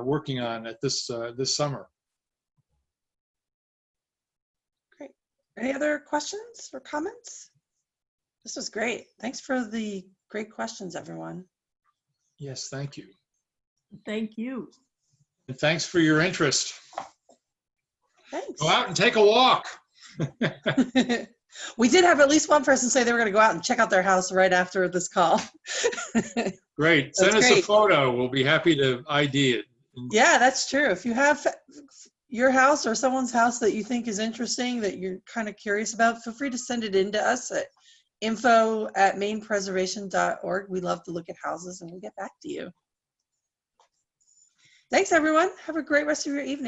working on at this summer. Great. Any other questions or comments? This was great. Thanks for the great questions, everyone. Yes, thank you. Thank you. And thanks for your interest. Thanks. Go out and take a walk. We did have at least one person say they were going to go out and check out their house right after this call. Great. Send us a photo. We'll be happy to ID it. Yeah, that's true. If you have your house or someone's house that you think is interesting, that you're kind of curious about, feel free to send it in to us at info@mainepreservation.org. We love to look at houses, and we'll get back to you. Thanks, everyone. Have a great rest of your evening.